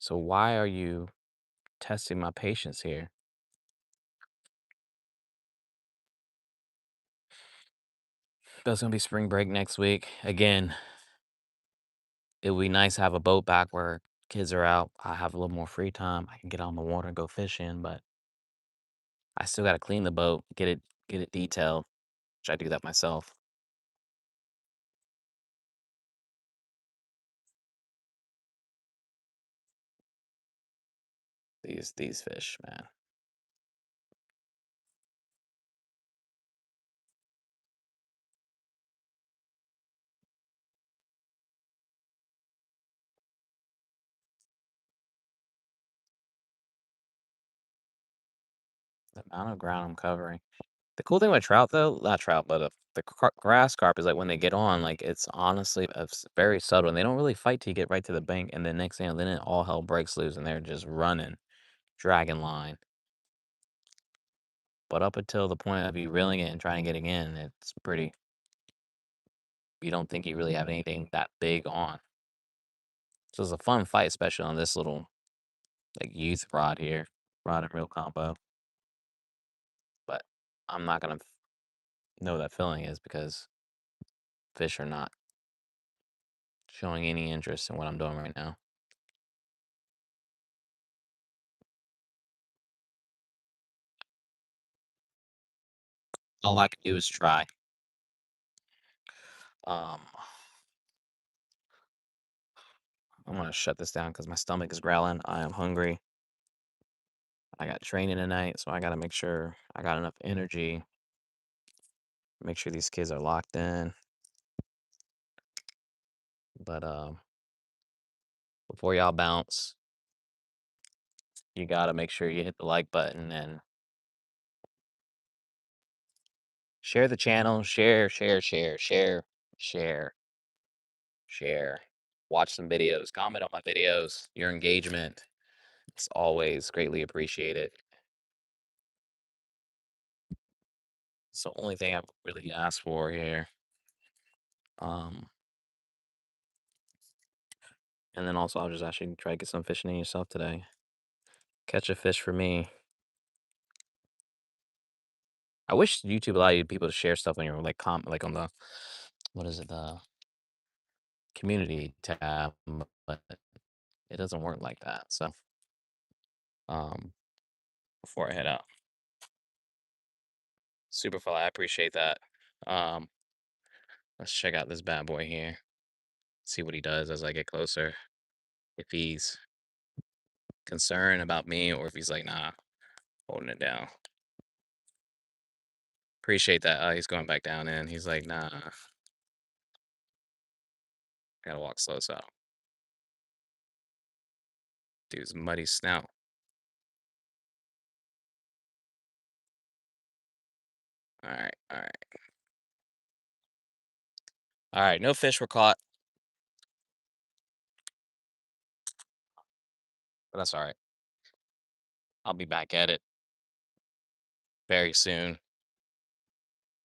So why are you testing my patience here? There's gonna be spring break next week. Again, it would be nice to have a boat back where kids are out. I have a little more free time. I can get on the water and go fishing, but I still gotta clean the boat, get it detailed, which I do that myself. These fish, man. The amount of ground I'm covering. The cool thing with trout, though, not trout, but the grass carp is like when they get on, like it's honestly very subtle, and they don't really fight till you get right to the bank, and the next thing, then it all hell breaks loose, and they're just running, dragging line. But up until the point of you reeling it and trying to get it in, it's pretty. You don't think you really have anything that big on. So it's a fun fight, especially on this little like youth rod here, rod and reel combo. But I'm not gonna know what that feeling is because fish are not showing any interest in what I'm doing right now. All I can do is try. Um, I'm gonna shut this down because my stomach is growling. I am hungry. I got training tonight, so I gotta make sure I got enough energy. Make sure these kids are locked in. But before y'all bounce, you gotta make sure you hit the like button and share the channel. Share, share. Watch some videos. Comment on my videos. Your engagement is always greatly appreciated. It's the only thing I've really asked for here. Um, and then also I'll just actually try to get some fishing in yourself today. Catch a fish for me. I wish YouTube allowed you people to share stuff on your like like on the what is it, the community tab, but it doesn't work like that. So um before I head out. Super fella, I appreciate that. Um let's check out this bad boy here. See what he does as I get closer. If he's concerned about me or if he's like, nah, holding it down. Appreciate that. He's going back down in. He's like, nah, gotta walk slow. So, dude's muddy snout. All right, all right. All right, no fish were caught, but that's all right. I'll be back at it very soon,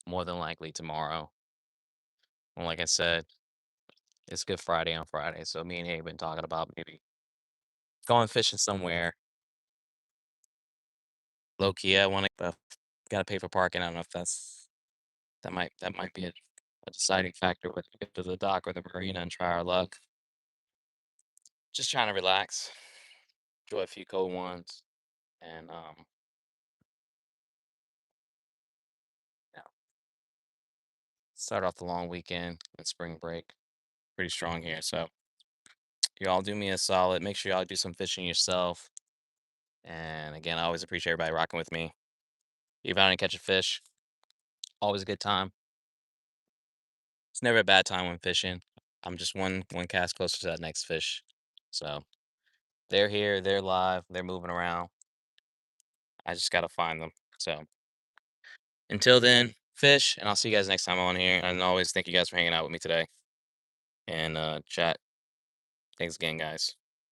more than likely tomorrow. And like I said, it's Good Friday on Friday, so me and Abe been talking about maybe going fishing somewhere. Low key, I want to, gotta pay for parking. I don't know if that might be a deciding factor whether we get to the dock or the marina and try our luck. Just trying to relax, enjoy a few cold ones, and yeah, start off the long weekend and spring break pretty strong here. So you all do me a solid. Make sure y'all do some fishing yourself. And again, I always appreciate everybody rocking with me. If I didn't catch a fish, always a good time. It's never a bad time when fishing. I'm just one cast closer to that next fish. So they're here, they're live, they're moving around. I just gotta find them. So until then, fish, and I'll see you guys next time on here. And always thank you guys for hanging out with me today and chat. Thanks again, guys.